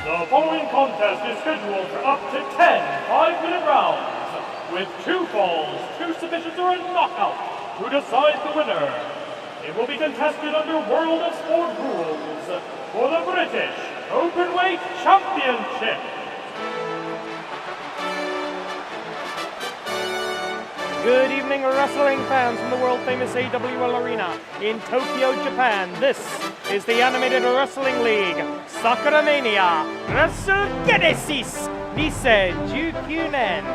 The following contest is scheduled for up to 10 5-minute rounds, with 2 falls, 2 submissions, or a knockout to decide the winner. It will be contested under World of Sport rules for the British Openweight Championship. Good evening, wrestling fans from the world-famous AWL Arena in Tokyo, Japan. This is the Animated Wrestling League SakuraMania WrestleGenesis 2019 nen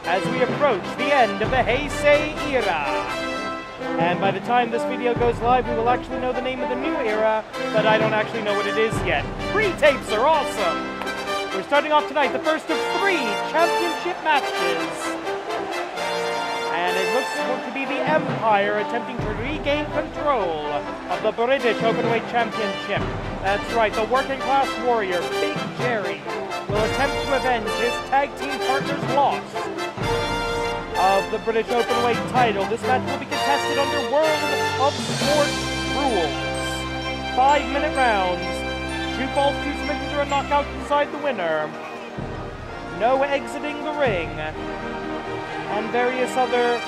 as we approach the end of the Heisei Era. And by the time this video goes live, we will actually know the name of the new era, but I don't actually know what it is yet. Pre-tapes are awesome! We're starting off tonight, the first of 3 championship matches. And it looks to be the Empire attempting to regain control of the British Openweight Championship. That's right, the working class warrior, Big Jerry, will attempt to avenge his tag team partner's loss of the British Openweight title. This match will be contested under World of Sport rules. 5-minute rounds, 2 falls, 2 submissions, or a knockout to decide the winner. No exiting the ring. And various other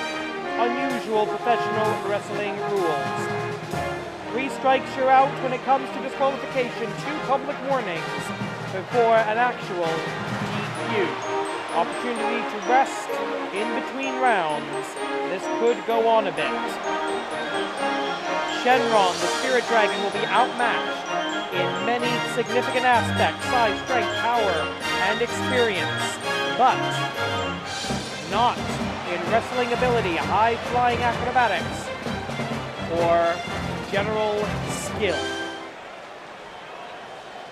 unusual professional wrestling rules. 3 strikes you're out when it comes to disqualification, 2 public warnings before an actual DQ. Opportunity to rest in between rounds. This could go on a bit. Shynron, the Spirit Dragon, will be outmatched in many significant aspects, size, strength, power, and experience, but not in wrestling ability, high-flying acrobatics, or general skill.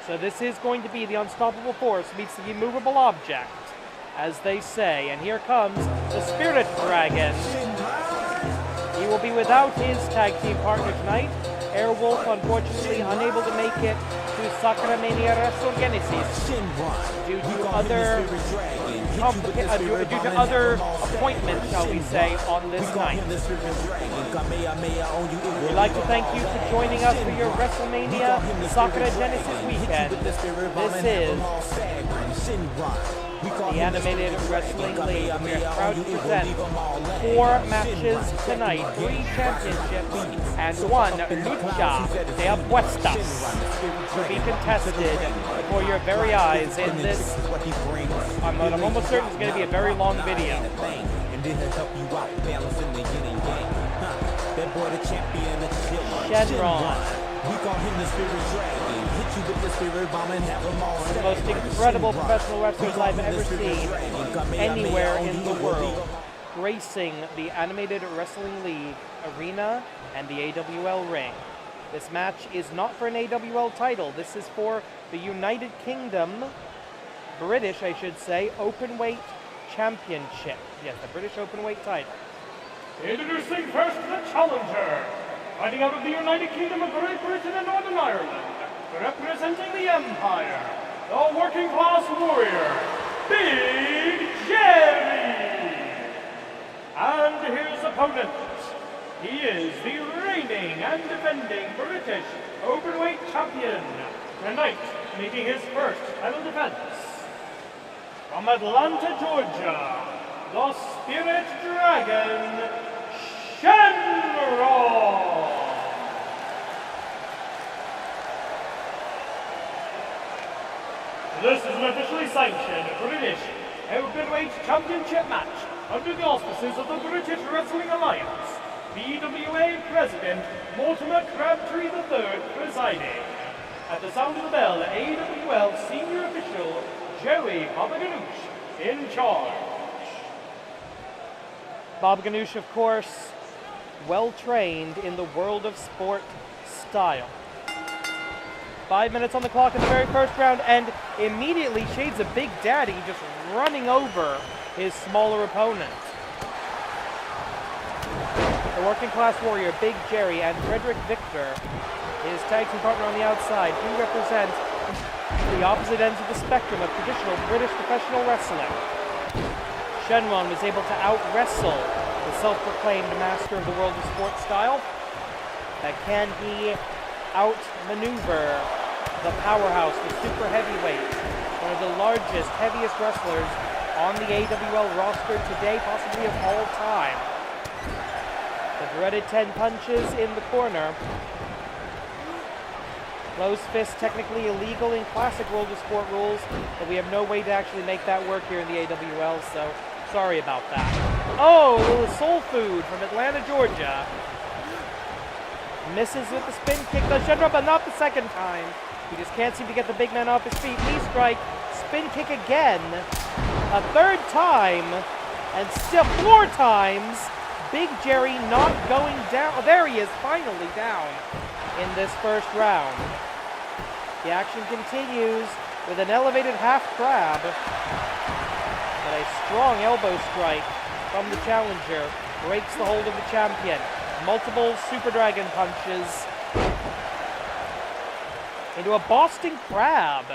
So this is going to be the unstoppable force meets the immovable object, as they say. And here comes the Spirit Dragon. He will be without his tag team partner tonight. Airwolf, unfortunately, unable to make it to SakuraMania WrestleGenesis due to other appointments, shall we say, on this night. We'd like to thank you for joining us for your WrestleMania SakuraGenesis weekend. This is the Animated Wrestling League. We are proud to present 4 matches tonight, 3 championships, and 1 Lucha de Apuestas to be contested before your very eyes in this, I'm almost certain it's going to be a very long video. Shynron. One of the most incredible professional wrestlers I've ever seen anywhere in the world, gracing the Animated Wrestling League arena and the AWL ring. This match is not for an AWL title. This is for the United Kingdom, British, I should say, Openweight Championship. Yes, the British Openweight title. Introducing first the challenger, fighting out of the United Kingdom of Great Britain and Northern Ireland, representing the Empire, the working class warrior, Big Jerry. And his opponent, he is the reigning and defending British Openweight Champion, tonight making his first title defense. From Atlanta, Georgia, the Spirit Dragon, Shynron. This is an officially sanctioned British Openweight Championship match under the auspices of the British Wrestling Alliance. BWA President Mortimer Crabtree III presiding. At the sound of the bell, AWL Senior Official Joey Baba Ganoush in charge. Bob Ganoush, of course, well-trained in the world of sport style. 5 minutes on the clock in the very first round, and immediately shades of Big Daddy just running over his smaller opponent. The working class warrior, Big Jerry, and Frederick Victor, his tag team partner on the outside, do represent the opposite ends of the spectrum of traditional British professional wrestling. Shynron was able to out-wrestle the self-proclaimed master of the world of sports style. But can he out-maneuver the powerhouse, the super heavyweight, one of the largest, heaviest wrestlers on the AWL roster today, possibly of all time? The dreaded 10 punches in the corner. Closed fist technically illegal in classic World of Sport rules, but we have no way to actually make that work here in the AWL, so sorry about that. Oh, a little soul food from Atlanta, Georgia. Misses with the spin kick, does Shynron, but not the second time. He just can't seem to get the big man off his feet. Knee strike, spin kick again. A third time, and still 4 times. Big Jerry not going down. Oh, there he is, finally down in this first round. The action continues with an elevated half crab. But a strong elbow strike from the challenger breaks the hold of the champion. Multiple Super Dragon punches into a Boston Crab.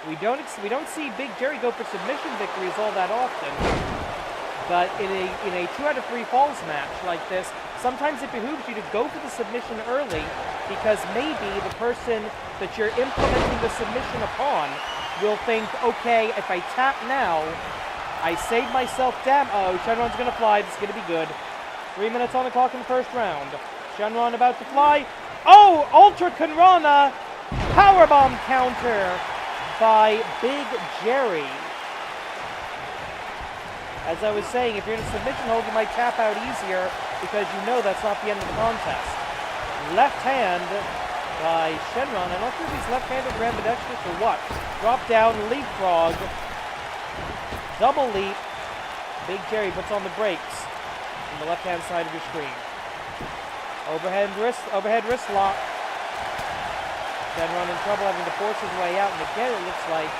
We don't see Big Jerry go for submission victories all that often. But in a 2 out of 3 falls match like this, sometimes it behooves you to go for the submission early, because maybe the person that you're implementing the submission upon will think, okay, if I tap now, I save myself damn. Oh, Shynron's gonna fly. This is gonna be good. 3 minutes on the clock in the first round. Shynron about to fly. Oh, Ultra Kanrana powerbomb counter by Big Jerry. As I was saying, if you're in a submission hold, you might tap out easier because you know that's not the end of the contest. Left hand by Shynron. I'm not sure if he's left-handed or ambidextrous or what. Drop down, leapfrog. Double leap. Big Jerry puts on the brakes on the left-hand side of your screen. Overhead wrist lock. Shynron in trouble, having to force his way out, and again it looks like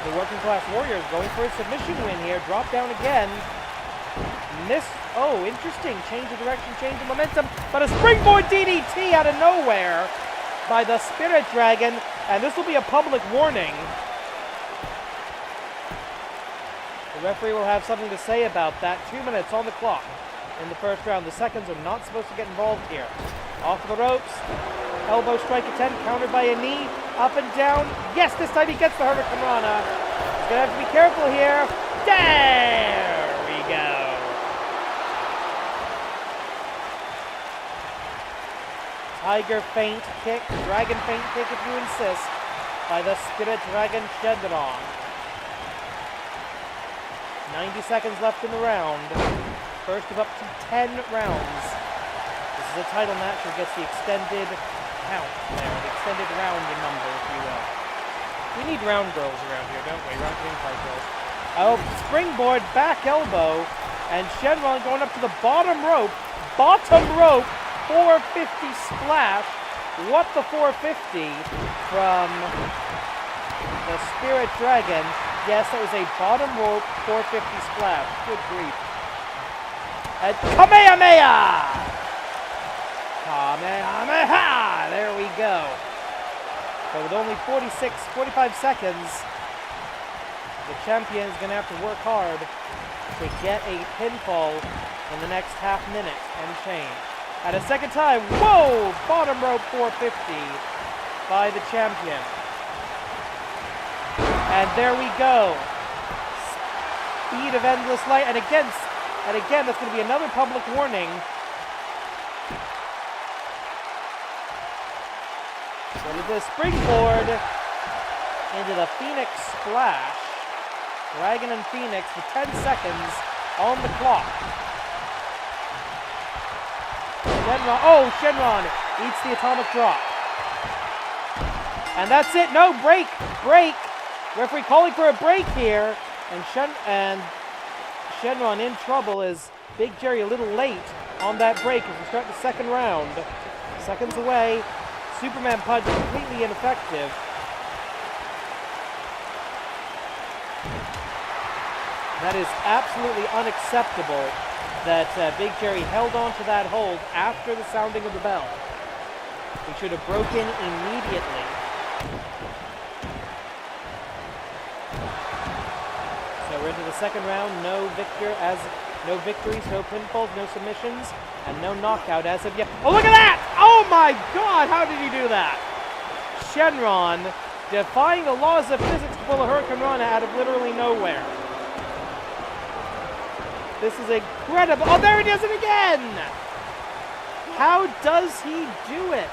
the Working Class Warrior is going for a submission win here. Drop down again. Miss. Oh, interesting. Change of direction, change of momentum. But a springboard DDT out of nowhere by the Spirit Dragon. And this will be a public warning. The referee will have something to say about that. 2 minutes on the clock in the first round. The seconds are not supposed to get involved here. Off the ropes. Elbow strike attempt, countered by a knee. Up and down. Yes, this time he gets the Hurricane Rana. He's going to have to be careful here. There we go. Tiger feint kick, dragon feint kick if you insist, by the Spirit Dragon Shynron. 90 seconds left in the round. First of up to 10 rounds. This is a title match that gets the extended count there, the extended round number, if you will. We need round girls around here, don't we? Round ring fight girls. Oh, springboard, back elbow, and Shynron going up to the bottom rope. Bottom rope, 450 splash. What the 450 from the Spirit Dragon. Yes, that was a bottom rope 450 splash. Good grief. And Kamehameha! Kamehameha! There we go. But with only 45 seconds, the champion is going to have to work hard to get a pinfall in the next half minute and change. At a second time, whoa! Bottom rope 450 by the champion. And there we go. Speed of endless light. And again, that's going to be another public warning. What is this? Springboard into the Phoenix Splash. Dragon and Phoenix with 10 seconds on the clock. Shynron, oh, Shynron eats the atomic drop. And that's it. No, break. Referee calling for a break here. And Shynron in trouble as Big Jerry a little late on that break as we start the second round. Seconds away. Superman punch completely ineffective. That is absolutely unacceptable that Big Jerry held on to that hold after the sounding of the bell. He should have broken immediately. into the second round. No victories, no pinfalls, no submissions, and no knockout as of yet. Oh, look at that! Oh my God, how did he do that? Shynron defying the laws of physics to pull a Hurricane Rana out of literally nowhere. This is incredible. Oh, there he does it again! How does he do it?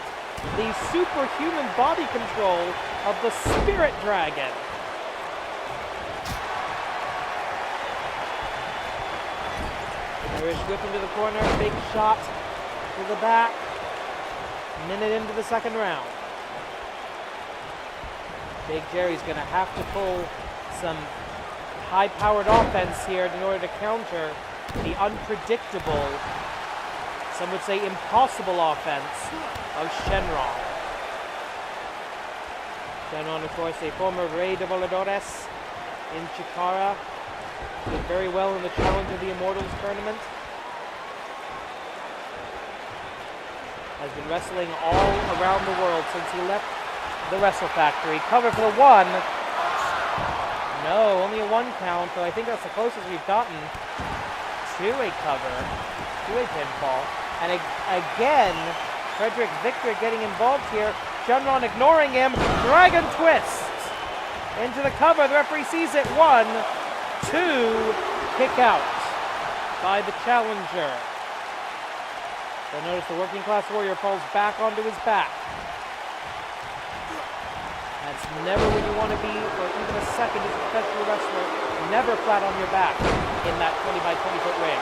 The superhuman body control of the Spirit Dragon. Irish whip into the corner, big shot to the back. Minute into the second round. Big Jerry's going to have to pull some high-powered offense here in order to counter the unpredictable, some would say impossible offense of Shynron. Shynron, of course, a former Rey de Voladores in Chikara. Did very well in the Challenge of the Immortals tournament. Has been wrestling all around the world since he left the Wrestle Factory. Cover for the one. No, only a 1 count, though I think that's the closest we've gotten to a cover, to a pinfall. And again, Frederick Victor getting involved here. Shynron ignoring him. Dragon twist into the cover. The referee sees it. 1, 2, kick out by the challenger. You'll notice the working class warrior falls back onto his back. That's never where you want to be for even a second as a professional wrestler. Never flat on your back in that 20 by 20 foot ring.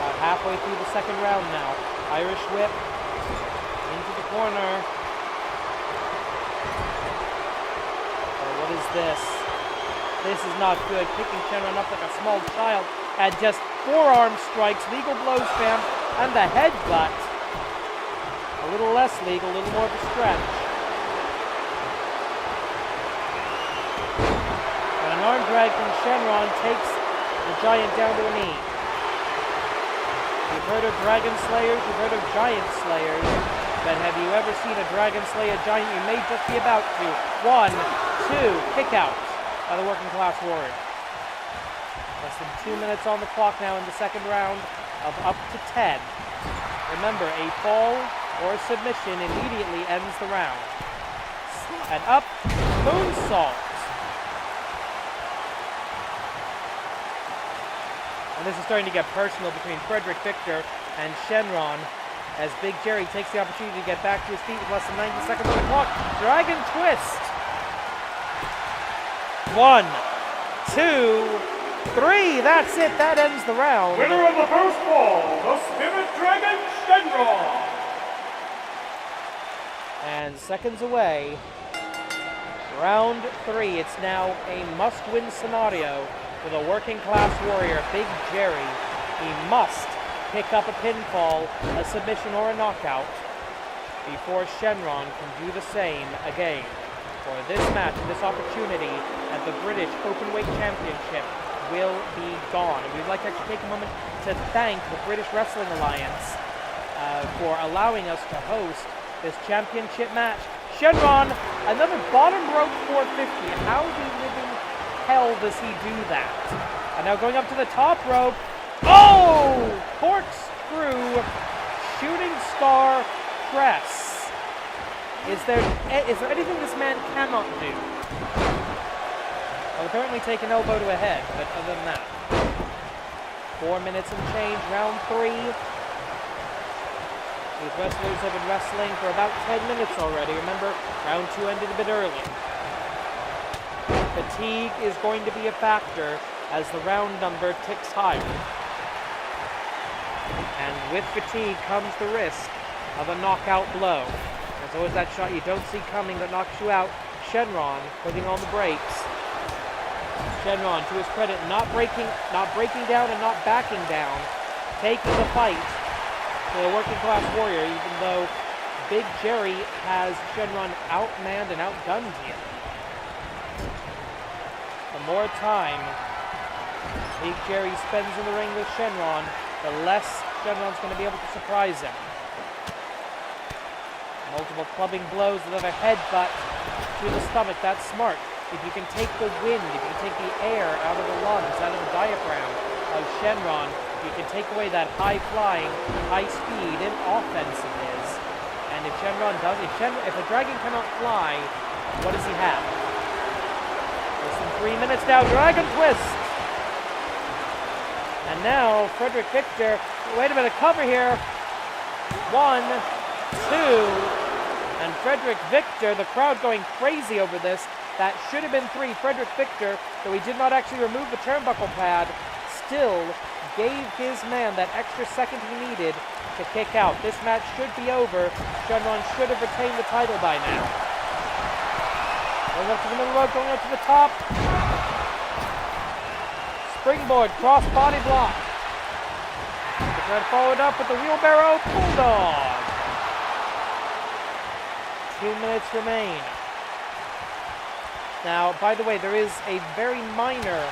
About halfway through the second round now. Irish whip into the corner. Oh, what is this? This is not good. Picking Shynron up like a small child. And just forearm strikes, legal blows, fam, and the headbutt. A little less legal, a little more of a stretch. But an arm drag from Shynron takes the giant down to a knee. You've heard of Dragon Slayers, you've heard of Giant Slayers, but have you ever seen a Dragon slay a giant? You may just be about to. 1, 2, kick out by the working class warrior. Less than 2 minutes on the clock now in the second round of up to 10. Remember, a fall or a submission immediately ends the round. And up, moonsault. And this is starting to get personal between Frederick Victor and Shynron as Big Jerry takes the opportunity to get back to his feet with less than 90 seconds on the clock. Dragon twist. 1, 2, 3, that's it, that ends the round. Winner of the first fall, the Spirit Dragon, Shynron. And seconds away, round 3. It's now a must-win scenario for the working class warrior, Big Jerry. He must pick up a pinfall, a submission, or a knockout before Shynron can do the same again. For this match, this opportunity at the British Openweight Championship will be gone. And we'd like to actually take a moment to thank the British Wrestling Alliance for allowing us to host this championship match. Shynron, another bottom rope 450. How the living hell does he do that? And now going up to the top rope. Oh! Corkscrew shooting star press. Is there anything this man cannot do? Well, apparently take an elbow to a head, but other than that. 4 minutes and change, round 3. These wrestlers have been wrestling for about 10 minutes already. Remember, round 2 ended a bit early. Fatigue is going to be a factor as the round number ticks higher. And with fatigue comes the risk of a knockout blow. There's always that shot you don't see coming that knocks you out. Shynron putting on the brakes. Shynron, to his credit, not breaking down and not backing down, taking the fight to the working class warrior, even though Big Jerry has Shynron outmanned and outgunned here. The more time Big Jerry spends in the ring with Shynron, the less Shynron's going to be able to surprise him. Multiple clubbing blows, another headbutt to the stomach. That's smart. if you can take the wind, if you can take the air out of the lungs, out of the diaphragm of Shynron, you can take away that high-flying, high-speed and offense it is. And if Shynron does, if a dragon cannot fly, what does he have? Less than 3 minutes now, Dragon Twist! And now, Frederick Victor, wait a minute, cover here. 1, 2, and Frederick Victor, the crowd going crazy over this. That should have been 3. Frederick Victor, though he did not actually remove the turnbuckle pad, still gave his man that extra second he needed to kick out. This match should be over. Shynron should have retained the title by now. Going up to the middle rope, going up to the top. Springboard, cross body block. The thread followed up with the wheelbarrow bulldog. 2 minutes remain. Now, by the way, there is a very minor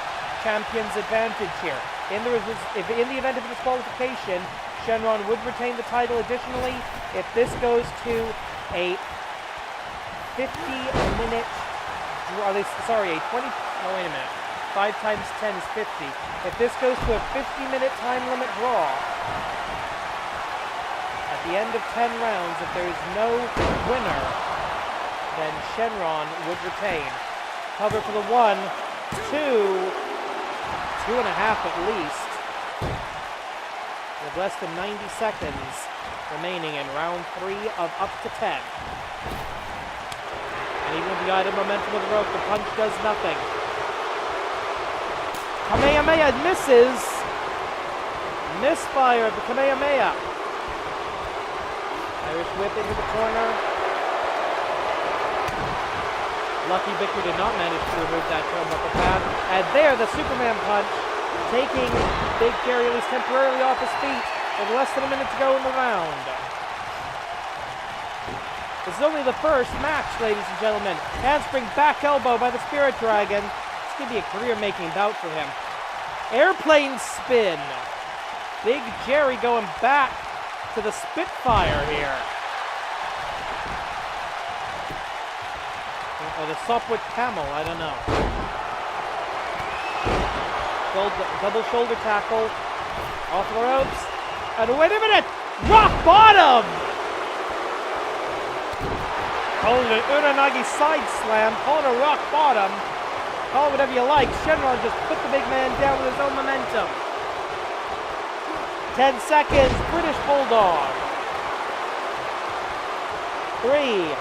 champion's advantage here. In the event of a disqualification, Shynron would retain the title. Additionally, if this goes to a 50-minute, a 20, no, wait a minute. 5 times 10 is 50. If this goes to a 50-minute time limit draw, at the end of 10 rounds, if there is no winner, then Shynron would retain. Cover for the 1, 2, 2.5 at least, with less than 90 seconds remaining in round 3 of up to 10. And even with the item momentum of the rope, the punch does nothing. Kamehameha misses. Misfire of the Kamehameha. Irish whip into the corner. Lucky Victor did not manage to remove that turnbuckle pad. And there, the Superman punch, taking Big Jerry at least temporarily off his feet with less than a minute to go in the round. This is only the first match, ladies and gentlemen. Handspring back elbow by the Spirit Dragon. This could be a career-making bout for him. Airplane spin. Big Jerry going back to the Spitfire here. Or the Sopwith Camel, I don't know. Double shoulder tackle. Off the ropes. And wait a minute! Rock bottom! Call it an Uranagi side slam. Call it a rock bottom. Call it whatever you like. Shynron just put the big man down with his own momentum. 10 seconds. British Bulldog. 3,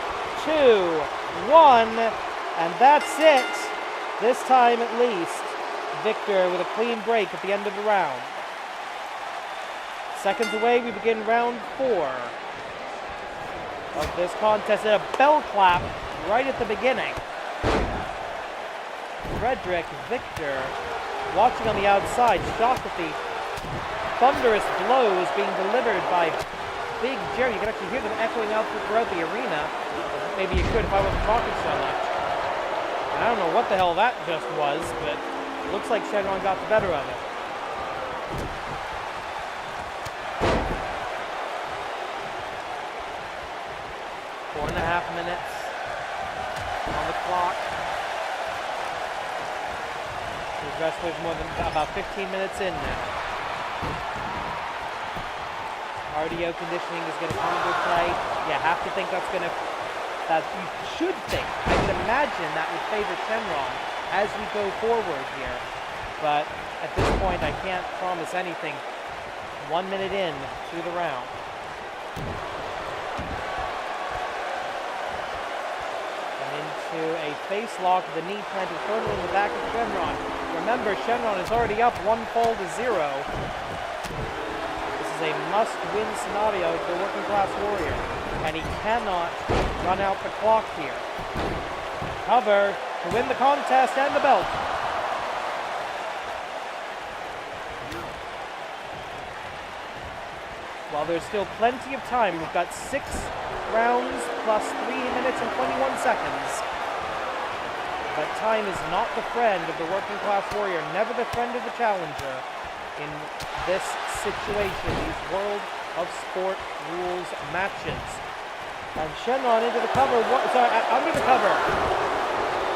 2, 1, and that's it. This time at least, Victor with a clean break at the end of the round. Seconds away, we begin round 4 of this contest. And a bell clap right at the beginning. Frederick Victor watching on the outside, shocked at the thunderous blows being delivered by Big Jerry. You can actually hear them echoing out throughout the arena. Maybe you could if I wasn't talking so much. And I don't know what the hell that just was, but it looks like Shynron got the better of it. Four and a half minutes on the clock. These wrestlers more than about 15 minutes in now. RDO conditioning is going to come into play. You have to think that's going to... That you should think. I can imagine that would favor Shynron as we go forward here. But at this point, I can't promise anything. 1 minute in to the round. And into a face lock, the knee planted firmly in the back of Shynron. Remember, Shynron is already up 1-0. This is a must-win scenario for the Working Class Warrior. And he cannot run out the clock here. Cover to win the contest and the belt. While there's still plenty of time, we've got 6 rounds plus 3 minutes and 21 seconds. But time is not the friend of the Working Class Warrior, never the friend of the challenger in this situation, these World of Sport rules matches. And Shynron into the cover, under the cover.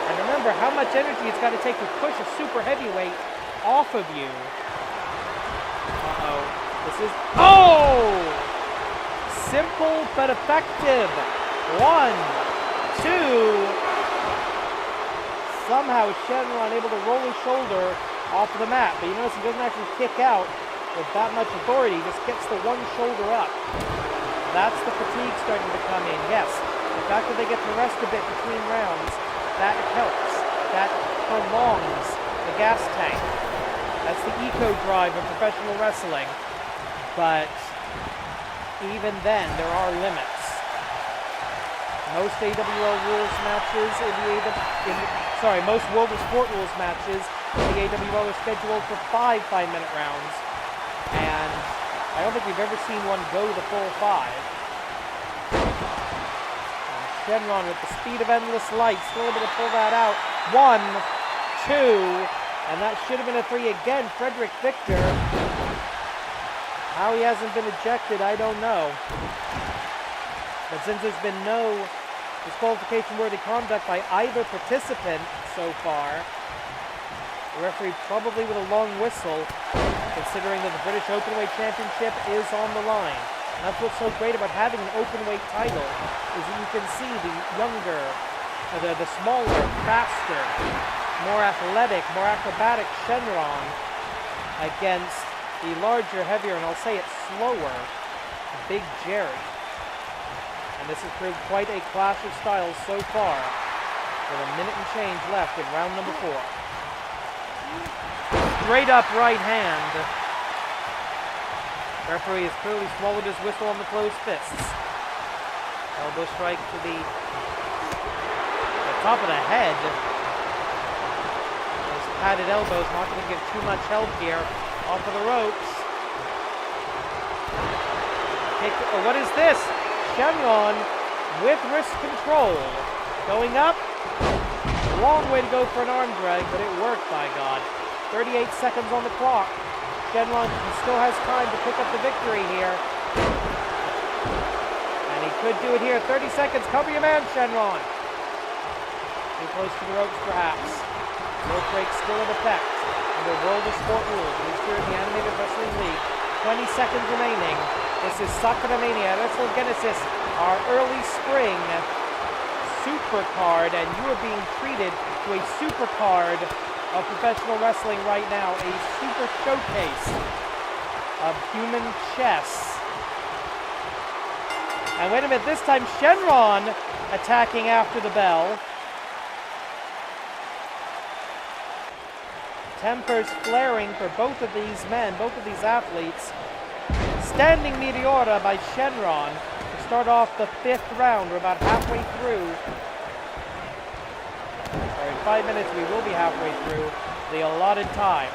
And remember how much energy it's got to take to push a super heavyweight off of you. Uh-oh. This is... Oh! Simple but effective. 1, 2. Somehow Shynron able to roll his shoulder off of the mat. But you notice he doesn't actually kick out with that much authority. He just gets the one shoulder up. That's the fatigue starting to come in. Yes, the fact that they get to rest a bit between rounds, that helps. That prolongs the gas tank. That's the eco drive of professional wrestling. But even then, there are limits. Most AWL rules matches most World of Sport rules matches in the AWL are scheduled for 5 5-minute rounds. And I don't think we've ever seen one go the full 5. And Shynron with the speed of endless light, still able to pull that out. 1, 2, and that should have been a 3 again. Frederick Victor. How he hasn't been ejected, I don't know. But since there's been no disqualification-worthy conduct by either participant so far, the referee probably with a long whistle, considering that the British Openweight Championship is on the line. And that's what's so great about having an Openweight title, is that you can see the younger, the smaller, faster, more athletic, more acrobatic Shynron against the larger, heavier, and I'll say it slower, Big Jerry. And this has proved quite a clash of styles so far, with a minute and change left in round number 4. Straight up right hand. Referee has clearly swallowed his whistle on the closed fists. Elbow strike to the top of the head. Those padded elbows not going to give too much help here. Off of the ropes. What is this? Shynron with wrist control. Going up. Long way to go for an arm drag, but it worked, by God. 38 seconds on the clock. Shynron still has time to pick up the victory here. And he could do it here. 30 seconds. Cover your man, Shynron. Too close to the ropes, perhaps. Rope break still in effect. Under World of Sport rules, at least here in the Animated Wrestling League. 20 seconds remaining. This is SakuraMania WrestleGenesis, our early spring Supercard, and you are being treated to a Supercard of professional wrestling right now, a super showcase of human chess. And wait a minute, this time Shynron attacking after the bell. Tempers flaring for both of these men, both of these athletes. Standing Meteora by Shynron to start off the 5th round. We're about halfway through. Sorry, in 5 minutes we will be halfway through the allotted time.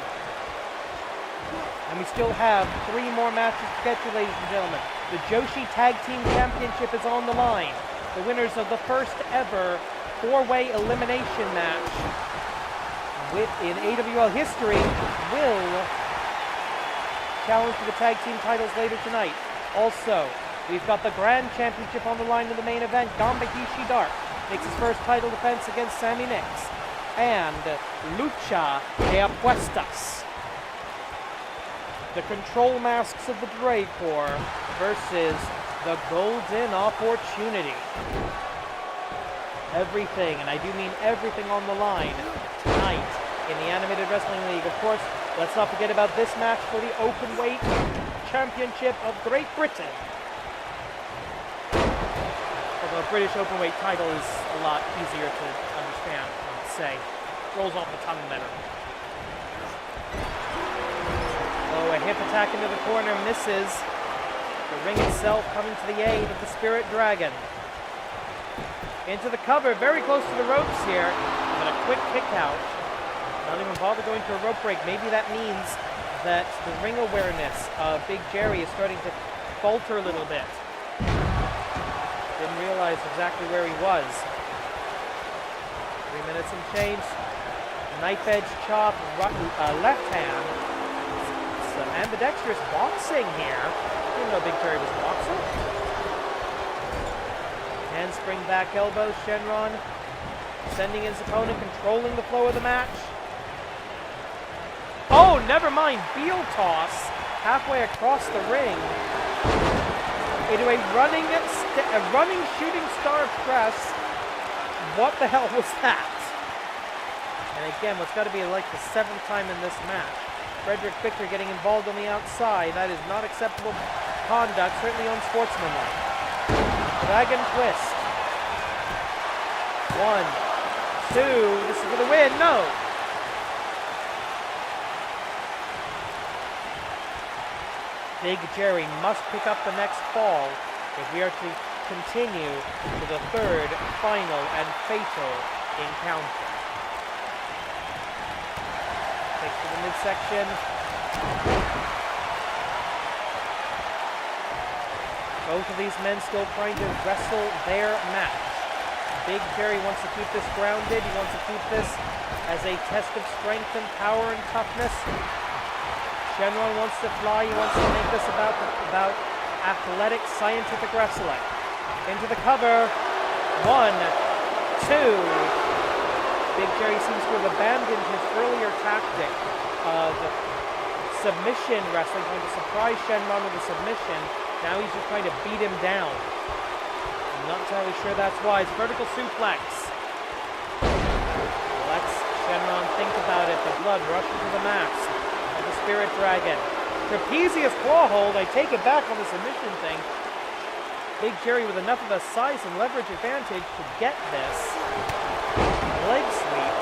And we still have 3 more matches to get to, ladies and gentlemen. The Joshi Tag Team Championship is on the line. The winners of the first ever 4-way elimination match in AWL history will challenge for the tag team titles later tonight. Also, we've got the Grand Championship on the line in the main event. Ganba Hisshi Dark makes his first title defense against Sammy Nix. And Lucha de Apuestas. The control masks of the Dorei Corps versus the Golden Opportunity. Everything, and I do mean everything on the line tonight in the Animated Wrestling League. Of course, let's not forget about this match for the Openweight Championship of Great Britain. Although a British Openweight title is a lot easier to understand, I would say. Rolls off the tongue better. Oh, a hip attack into the corner misses. The ring itself coming to the aid of the Spirit Dragon. Into the cover, very close to the ropes here, but a quick kick out. Not even bother going to a rope break. Maybe that means that the ring awareness of Big Jerry is starting to falter a little bit. Didn't realize exactly where he was. 3 minutes and change. Knife edge chop, left hand. Some ambidextrous boxing here. I didn't know Big Jerry was boxing. Handspring back elbow, Shynron sending his opponent, controlling the flow of the match. Oh, never mind. Heel toss halfway across the ring into a running shooting star press. What the hell was that? And again, what's got to be like the 7th time in this match. Frederick Victor getting involved on the outside. That is not acceptable conduct, certainly unsportsmanlike. Dragon twist. 1, 2. This is for the win. No. Big Jerry must pick up the next fall if we are to continue to the 3rd, final, and fatal encounter. Takes to the midsection. Both of these men still trying to wrestle their match. Big Jerry wants to keep this grounded. He wants to keep this as a test of strength and power and toughness. Shynron wants to fly. He wants to make this about athletic, scientific wrestling. Into the cover. 1, 2. Big Jerry seems to have abandoned his earlier tactic of submission wrestling, trying to surprise Shynron with a submission. Now he's just trying to beat him down. I'm not entirely sure that's wise. Vertical suplex. Lets Shynron think about it. The blood rushes to the mask of the Spirit Dragon. Trapezius claw hold. I take it back on the submission thing. Big Jerry with enough of a size and leverage advantage to get this. Leg sweep.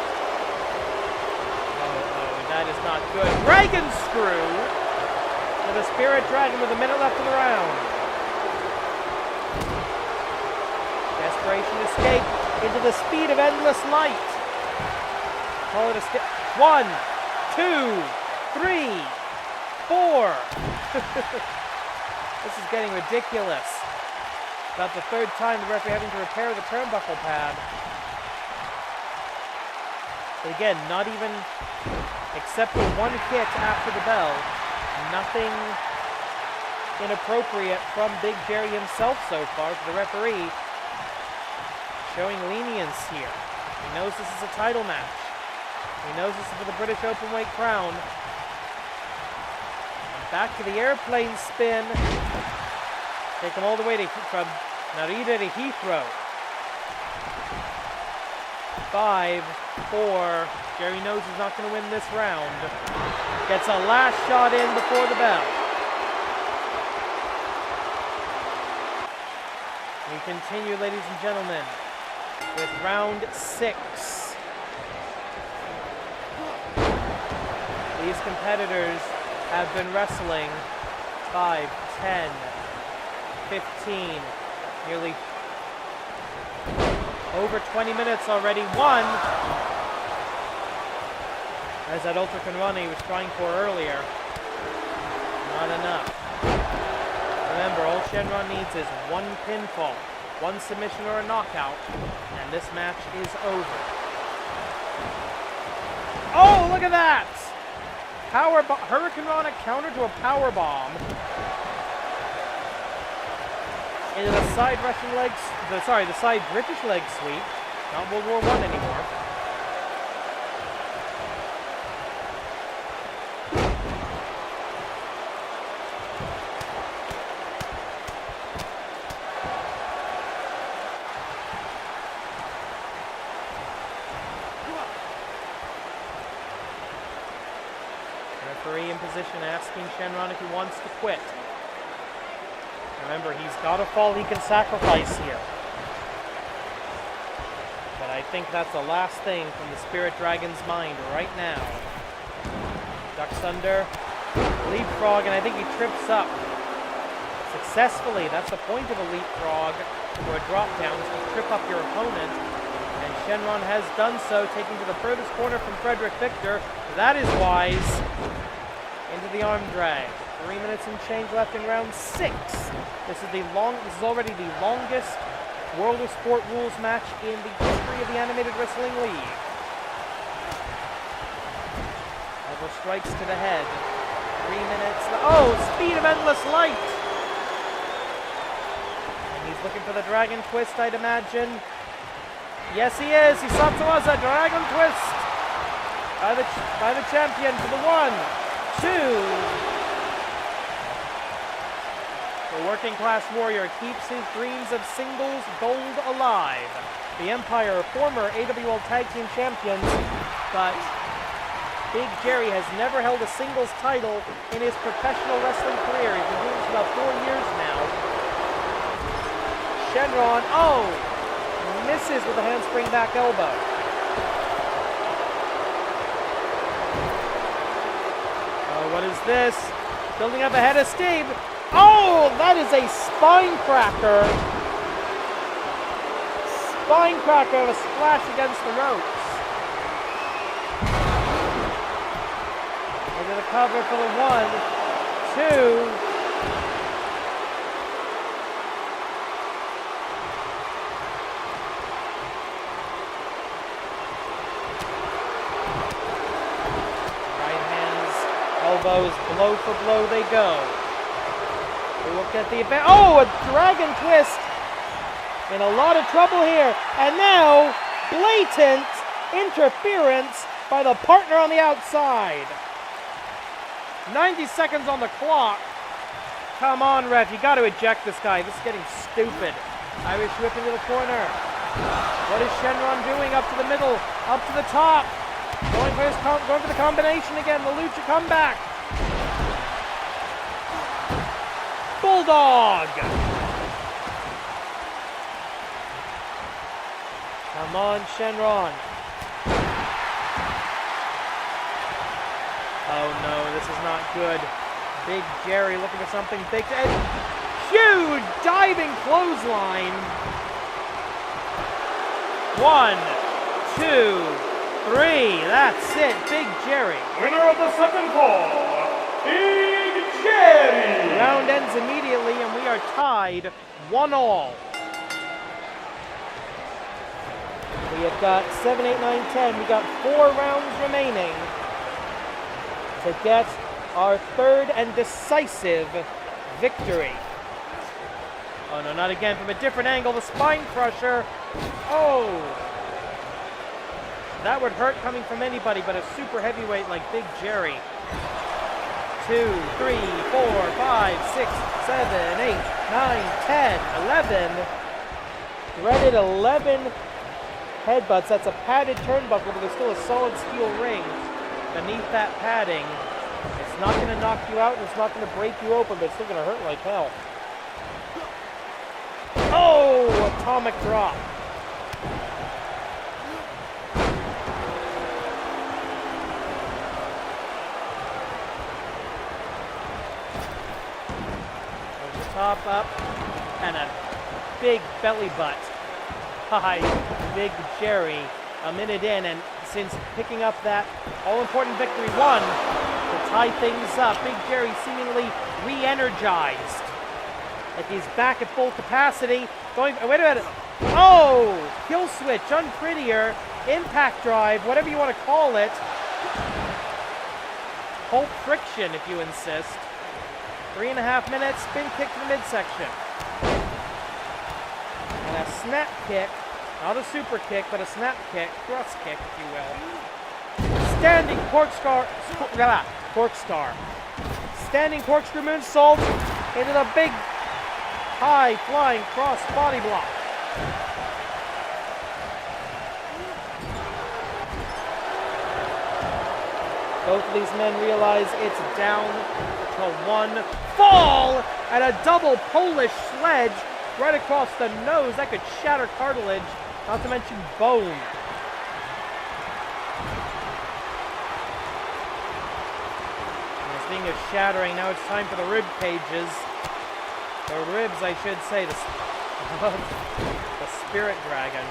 Oh, that is not good. Dragon screw to the Spirit Dragon with a minute left in the round. Desperation escape into the speed of endless light. Call it a 1, 2, 3, 4. This is getting ridiculous. About the 3rd time the referee having to repair the turnbuckle pad. But again, not even, except for 1 hit after the bell, nothing inappropriate from Big Jerry himself so far for the referee. Showing lenience here. He knows this is a title match. He knows this is for the British Openweight crown. And back to the airplane spin. Take him all the way from Narita to Heathrow. 5, 4. Jerry knows he's not going to win this round. Gets a last shot in before the bell. We continue, ladies and gentlemen, with round 6. These competitors have been wrestling 5, 10, 15, nearly over 20 minutes already. 1, as that Ultra Kanrani was trying for earlier. Not enough. Remember, all Shynron needs is 1 pinfall, 1 submission or a knockout, and this match is over. Oh, look at that! Hurricane Rana counter to a power bomb. Into the side Russian legs, the side British leg sweep. Not World War I anymore. Referee in position asking Shynron if he wants to quit. Remember, he's got a fall he can sacrifice here. But I think that's the last thing from the Spirit Dragon's mind right now. Ducks under, leapfrog, and I think he trips up. Successfully, that's the point of a leapfrog or a drop down, is to trip up your opponent. And Shynron has done so, taking to the furthest corner from Frederick Victor. That is wise. Into the arm drag. 3 minutes and change left in round 6. This is already the longest World of Sport rules match in the history of the Animated Wrestling League. Elbow strikes to the head. 3 minutes. Oh, speed of endless light. And he's looking for the dragon twist, I'd imagine. Yes, he is. He Satsuwaza, Dragon Twist by the champion for the 1, 2. The working class warrior keeps his dreams of singles gold alive. The Empire, former AWL Tag Team champions, but Big Jerry has never held a singles title in his professional wrestling career. He's been doing this for about 4 years now. Shynron, misses with a handspring back elbow. Oh, what is this? Building up ahead of Steve. Oh, that is a spine cracker. Spine cracker of a splash against the ropes. Into the cover for the 1, 2. Right hands, elbows, blow for blow they go. Look at the event. Oh, a dragon twist. In a lot of trouble here. And now, blatant interference by the partner on the outside. 90 seconds on the clock. Come on, ref. You got to eject this guy. This is getting stupid. Irish whip into the corner. What is Shynron doing? Up to the middle. Up to the top. Going for the combination again. The Lucha comeback. Bulldog! Come on, Shynron. Oh no, this is not good. Big Jerry looking for something big. Huge diving clothesline. 1, 2, 3. That's it. Big Jerry. Winner of the second fall, Big Jerry. Round ends immediately, and we are tied 1-all. We have got 7, 8, 9, 10. We got 4 rounds remaining to get our 3rd and decisive victory. Oh no, not again. From a different angle, the spine crusher. Oh! That would hurt coming from anybody but a super heavyweight like Big Jerry. 2, 3, 4, 5, 6, 7, 8, 9, 10, 11. Threaded 11 headbutts. That's a padded turnbuckle, but there's still a solid steel ring beneath that padding. It's not going to knock you out, and it's not going to break you open, but it's still going to hurt like hell. Oh, atomic drop. Top up, and a big belly butt by Big Jerry. A minute in, and since picking up that all-important victory 1 to tie things up, Big Jerry seemingly re-energized. Like he's back at full capacity. Wait a minute. Oh! Kill switch, unprettier, impact drive, whatever you want to call it. Pulp friction, if you insist. 3.5 minutes, spin kick to the midsection. And a snap kick, not a super kick, but a snap kick, thrust kick, if you will. Standing corkscrew, standing corkscrew moonsault into the big, high flying cross body block. Both of these men realize it's down to 1 fall, and a double Polish sledge right across the nose. That could shatter cartilage, not to mention bone. And speaking of shattering, now it's time for the rib cages. The ribs, I should say, the Spirit Dragon.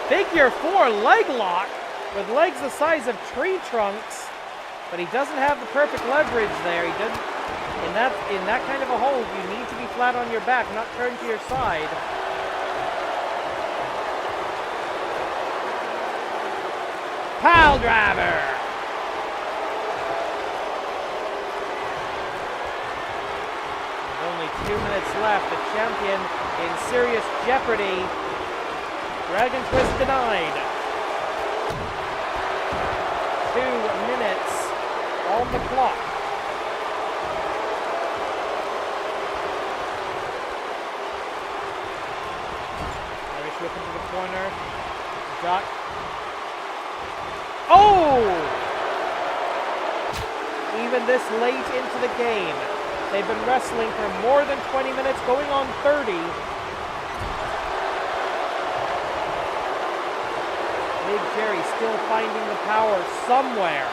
Figure 4 leg lock with legs the size of tree trunks, but he doesn't have the perfect leverage there. He doesn't. In that kind of a hold, you need to be flat on your back, not turned to your side. Pile driver. With only 2 minutes left, the champion in serious jeopardy. Dragon twist denied. 2 minutes on the clock. Irish whip into the corner. Duck. Oh! Even this late into the game, they've been wrestling for more than 20 minutes, going on 30. Big Jerry still finding the power somewhere.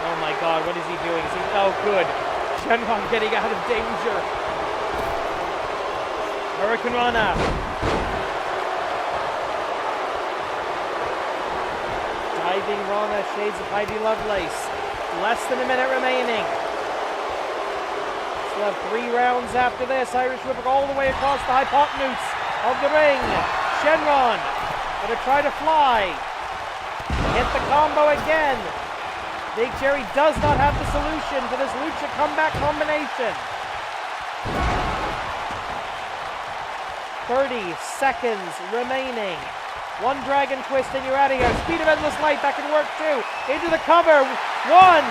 Oh my God, what is he doing? Oh, good. Shynron getting out of danger. Hurricane Rana. Diving Rana, shades of Heidi Lovelace. Less than a minute remaining. Still have 3 rounds after this. Irish whip all the way across the hypotenuse of the ring. Shynron gonna try to fly. Hit the combo again. Big Jerry does not have the solution to this Lucha comeback combination. 30 seconds remaining. 1 dragon twist and you're out of here. Speed of endless light, that can work too. Into the cover. 1,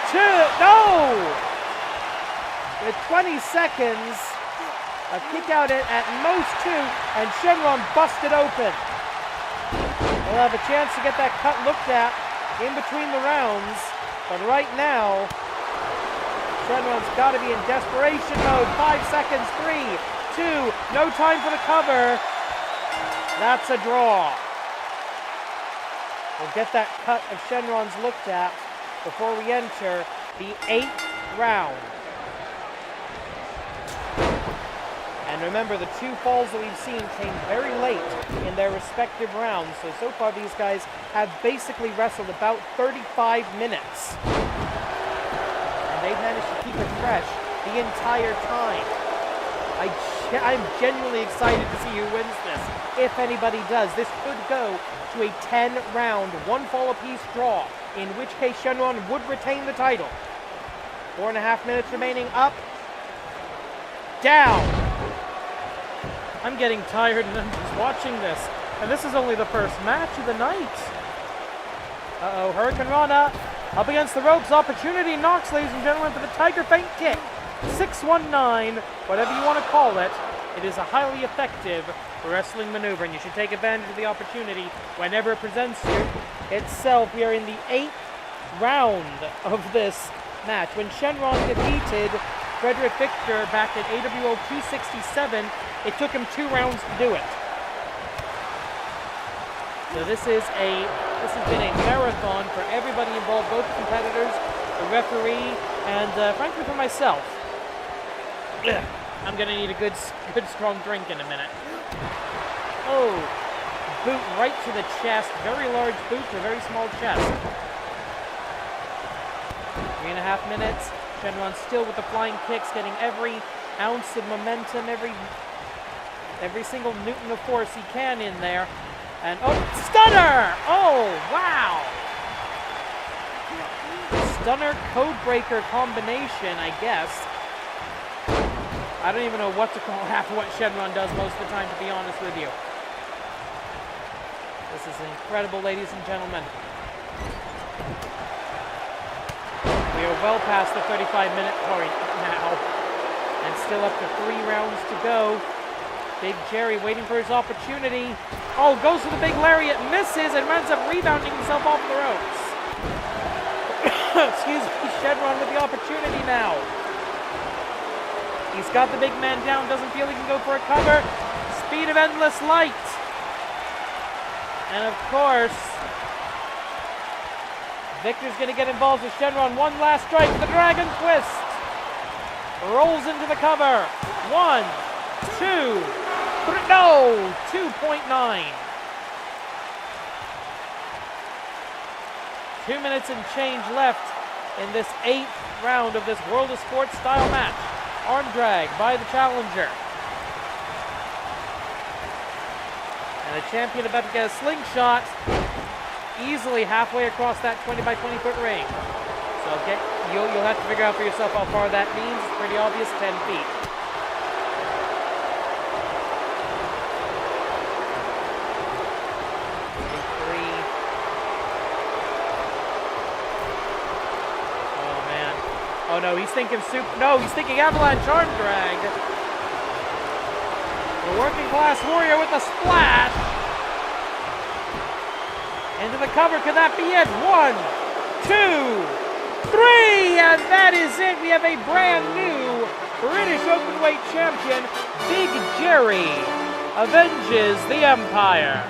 2, no! With 20 seconds, a kick out at most 2, and Shynron busted open. We'll have a chance to get that cut looked at in between the rounds, but right now, Shynron's got to be in desperation mode. 5 seconds, 3, 2, no time for the cover. That's a draw. We'll get that cut of Shynron's looked at before we enter the 8th round. And remember, the 2 falls that we've seen came very late in their respective rounds. So far these guys have basically wrestled about 35 minutes. And they've managed to keep it fresh the entire time. I'm genuinely excited to see who wins this. If anybody does, this could go to a 10-round, 1 fall apiece draw, in which case Shynron would retain the title. 4.5 minutes remaining. Up. Down. I'm getting tired and I'm just watching this. And this is only the first match of the night. Uh-oh, Hurricane Rana up against the ropes. Opportunity knocks, ladies and gentlemen, for the Tiger Feint kick. 619, whatever you want to call it. It is a highly effective wrestling maneuver, and you should take advantage of the opportunity whenever it presents you itself. We are in the 8th round of this match. When Shynron defeated Frederick Victor back at AWL 267, it took him 2 rounds to do it. So this has been a marathon for everybody involved, both the competitors, the referee, and frankly for myself. I'm gonna need a good strong drink in a minute. Oh, boot right to the chest. Very large boot to a very small chest. 3.5 minutes. Shynron still with the flying kicks, getting every ounce of momentum, every single newton of force he can in there. And oh, stunner! Oh, wow! Stunner codebreaker combination, I guess. I don't even know what to call half of what Shynron does most of the time, to be honest with you. This is incredible, ladies and gentlemen. We are well past the 35-minute point now, and still up to 3 rounds to go. Big Jerry waiting for his opportunity. Oh, goes for the big lariat, misses, and ends up rebounding himself off the ropes. Excuse me, Shynron with the opportunity now. He's got the big man down, doesn't feel he can go for a cover. Speed of endless light. And of course, Victor's going to get involved with Shynron. 1 last strike, the dragon twist. Rolls into the cover. 1, 2, 3, no, 2.9. 2 minutes and change left in this 8th round of this World of Sports style match. Arm drag by the challenger. And And the champion about to get a slingshot easily halfway across that 20 by 20 foot ring. So you'll have to figure out for yourself how far that means. It's pretty obvious, 10 feet. Oh no, he's thinking he's thinking avalanche arm drag. The working class warrior with a splash. Into the cover, could that be it? 1, 2, 3, and that is it. We have a brand new British Openweight champion, Big Jerry, avenges the Empire.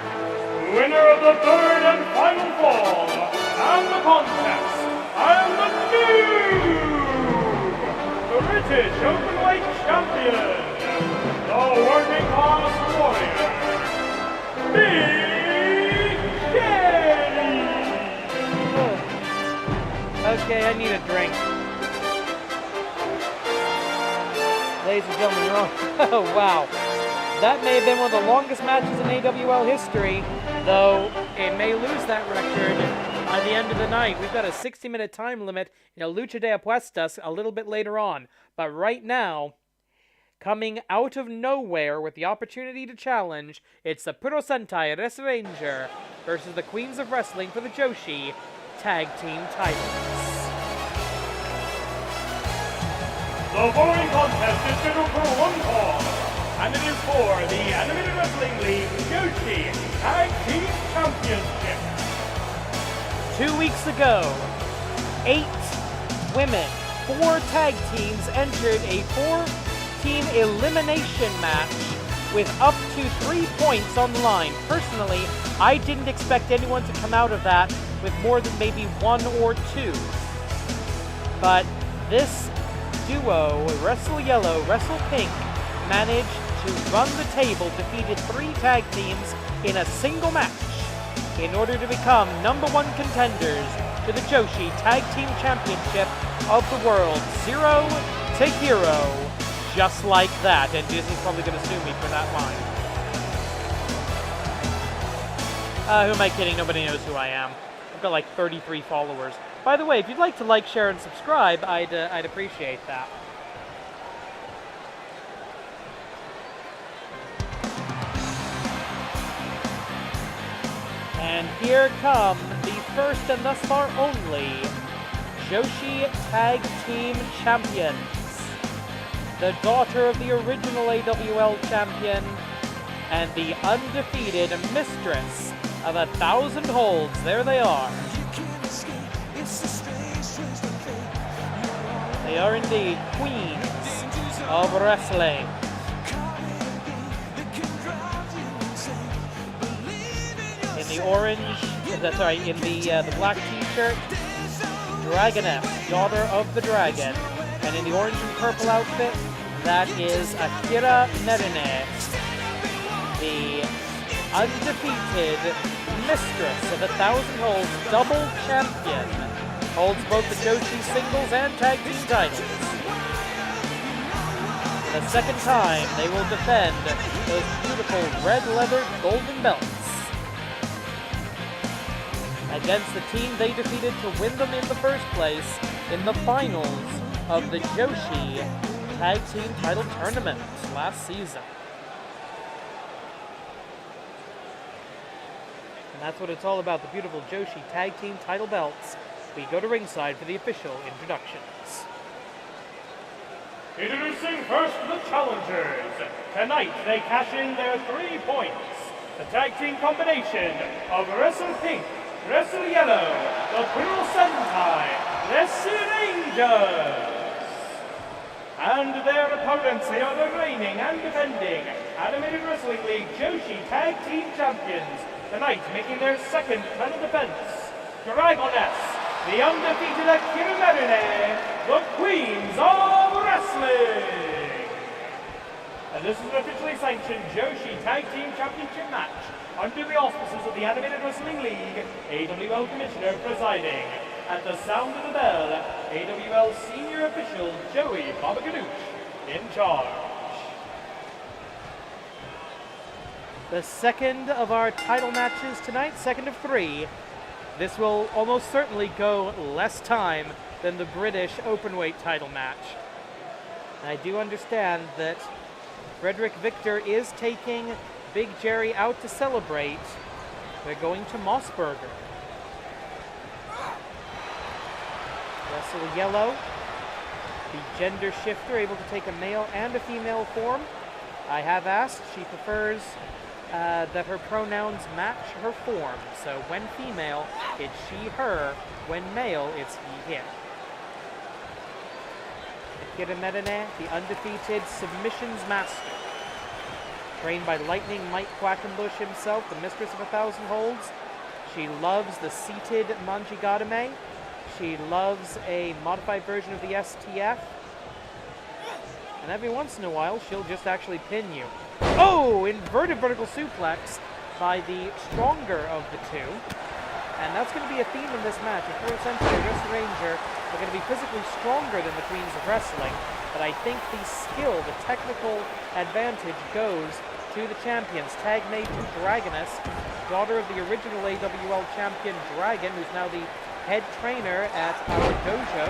Winner of the third and final fall, and the contest, and the new British Openweight champion, the working class warrior, Big Jerry. Okay, I need a drink. Ladies and gentlemen, you're on. Oh, wow. That may have been one of the longest matches in AWL history, though it may lose that record by the end of the night. We've got a 60-minute time limit in a Lucha de Apuestas a little bit later on. But right now, coming out of nowhere with the opportunity to challenge, it's the Purosentai Resuranger versus the Queens of Wrestling for the Joshi Tag Team titles. The following contest is scheduled for one fall, and it is for the Animated Wrestling League Joshi Tag Team Championship. 2 weeks ago, 8 women, 4 tag teams entered a 4-team elimination match with up to 3 points on the line. Personally, I didn't expect anyone to come out of that with more than maybe 1 or 2. But this duo, Wrestle Yellow, Wrestle Pink, managed to run the table, defeated 3 tag teams in a single match in order to become #1 contenders to the Joshi Tag Team Championship of the world. 0 to hero. Just like that. And Disney's probably going to sue me for that line. Who am I kidding? Nobody knows who I am. I've got like 33 followers. By the way, if you'd like to like, share, and subscribe, I'd appreciate that. And here come the first and thus far only Joshi Tag Team Champions. The daughter of the original AWL champion and the undefeated mistress of 1,000 holds. There they are. They are indeed queens of wrestling. In the orange, in the black t-shirt, Dragoness, daughter of the dragon. And in the orange and purple outfit, that is Akira Nerine, the undefeated mistress of 1,000 holds, double champion. Holds both the Joshi singles and tag team titles. The second time, they will defend those beautiful red leather golden belts against the team they defeated to win them in the first place in the finals of the Joshi Tag Team Title Tournament last season. And that's what it's all about, the beautiful Joshi Tag Team Title belts. We go to ringside for the official introductions. Introducing first the challengers. Tonight they cash in their 3 points. The tag team combination of Wrestle Pink, Wrestle Yellow, the Purosentai Resuranger. And their opponents, they are the reigning and defending Animated Wrestling League Joshi Tag Team Champions. Tonight making their second title defense, Dragoness, the undefeated Akira Nerine, the Queens of Wrestling. And this is an officially sanctioned Joshi Tag Team Championship match under the auspices of the Animated Wrestling League, AWL Commissioner presiding. At the sound of the bell, AWL Senior Official Joey Babaganoush in charge. The second of our title matches tonight, second of 3. This will almost certainly go less time than the British Openweight title match. And I do understand that Frederick Victor is taking Big Jerry out to celebrate. They're going to Mossburger. Wrestle Yellow, the gender shifter, able to take a male and a female form. I have asked, she prefers that her pronouns match her form. So when female, it's she, her. When male, it's he, him. Akira Medine, the undefeated submissions master. Trained by Lightning Mike Quackenbush himself, the mistress of 1,000 holds. She loves the seated Manjigadame. She loves a modified version of the STF. And every once in a while, she'll just actually pin you. Oh! Inverted vertical suplex by the stronger of the two. And that's going to be a theme in this match. If Purosentai and Resuranger are going to be physically stronger than the Queens of Wrestling, but I think the skill, the technical advantage goes to the champions. Tag made to Dragoness, daughter of the original AWL champion Dragon, who's now the head trainer at our dojo.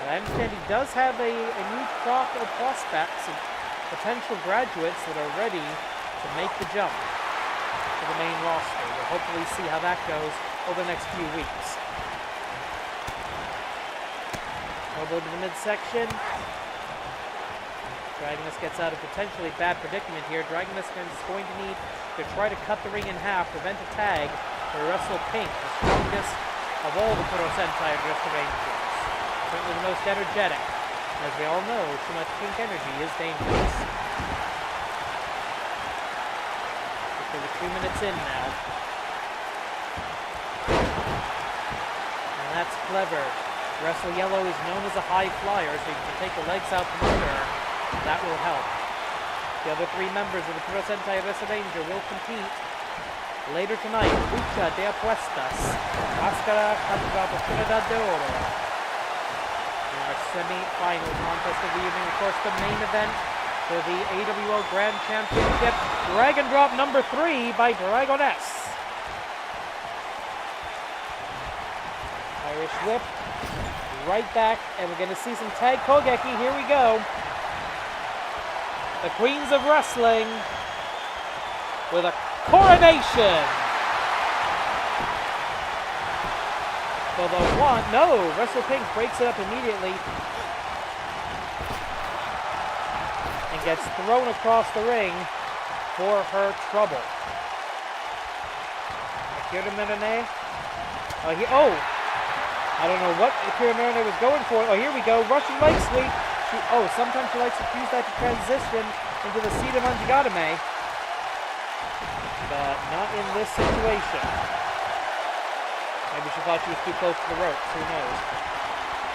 And I understand he does have a new crop of prospects and potential graduates that are ready to make the jump to the main roster. We'll hopefully see how that goes over the next few weeks. Elbow to the midsection. Dragoness gets out of potentially bad predicament here. Dragoness is going to need to try to cut the ring in half, prevent a tag for Wrestle Pink, the strongest of all the Purosentai and Resuranger. Certainly the most energetic. As we all know, too much pink energy is dangerous. We're 2 minutes in now. And that's clever. Wrestle Yellow is known as a high flyer, so you can take the legs out from under her. That will help. The other 3 members of the Purosentai Resuranger will compete later tonight. Lucha de Apuestas. Máscara contra Oportunidad de Oro. Our semi-final contest of the evening, of course, the main event for the AWL Grand Championship. Dragon Drop number 3 by Dragoness. Irish Whip, right back, and we're going to see some tag Kogeki. Here we go. The Queens of Wrestling with a coronation. For the one, no, Wrestle Pink breaks it up immediately and gets thrown across the ring for her trouble. Akira Medine. I don't know what Akira Medine was going for. Oh, here we go, Russian leg sweep. Sometimes she likes to use that to transition into the seat of Manjigadame, but not in this situation. Maybe she thought she was too close to the ropes, who knows.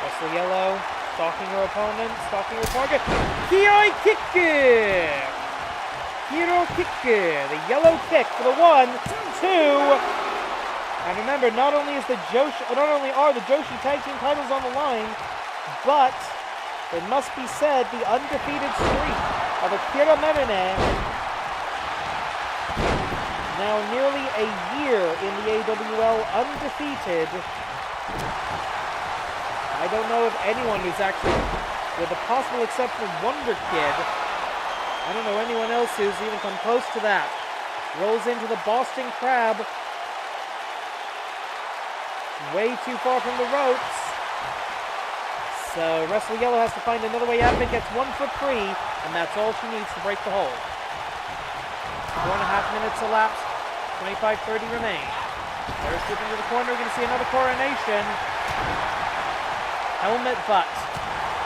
Wrestle Yellow, stalking her opponent, stalking her target. Kiroi kick! Kiro kick! The yellow kick for the 1, 2. And remember, not only are the Joshi tag team titles on the line, but it must be said the undefeated streak of Akira Medine, now nearly a year in the AWL undefeated. I don't know of anyone who's actually, with the possible exception of Wonder Kid, I don't know anyone else who's even come close to that. Rolls into the Boston Crab. Way too far from the ropes. So Wrestle Yellow has to find another way out of it. Gets 1 foot free, and that's all she needs to break the hold. 4.5 minutes elapsed. 25-30 remain. There's slipping to the corner. We're going to see another coronation. Helmet butt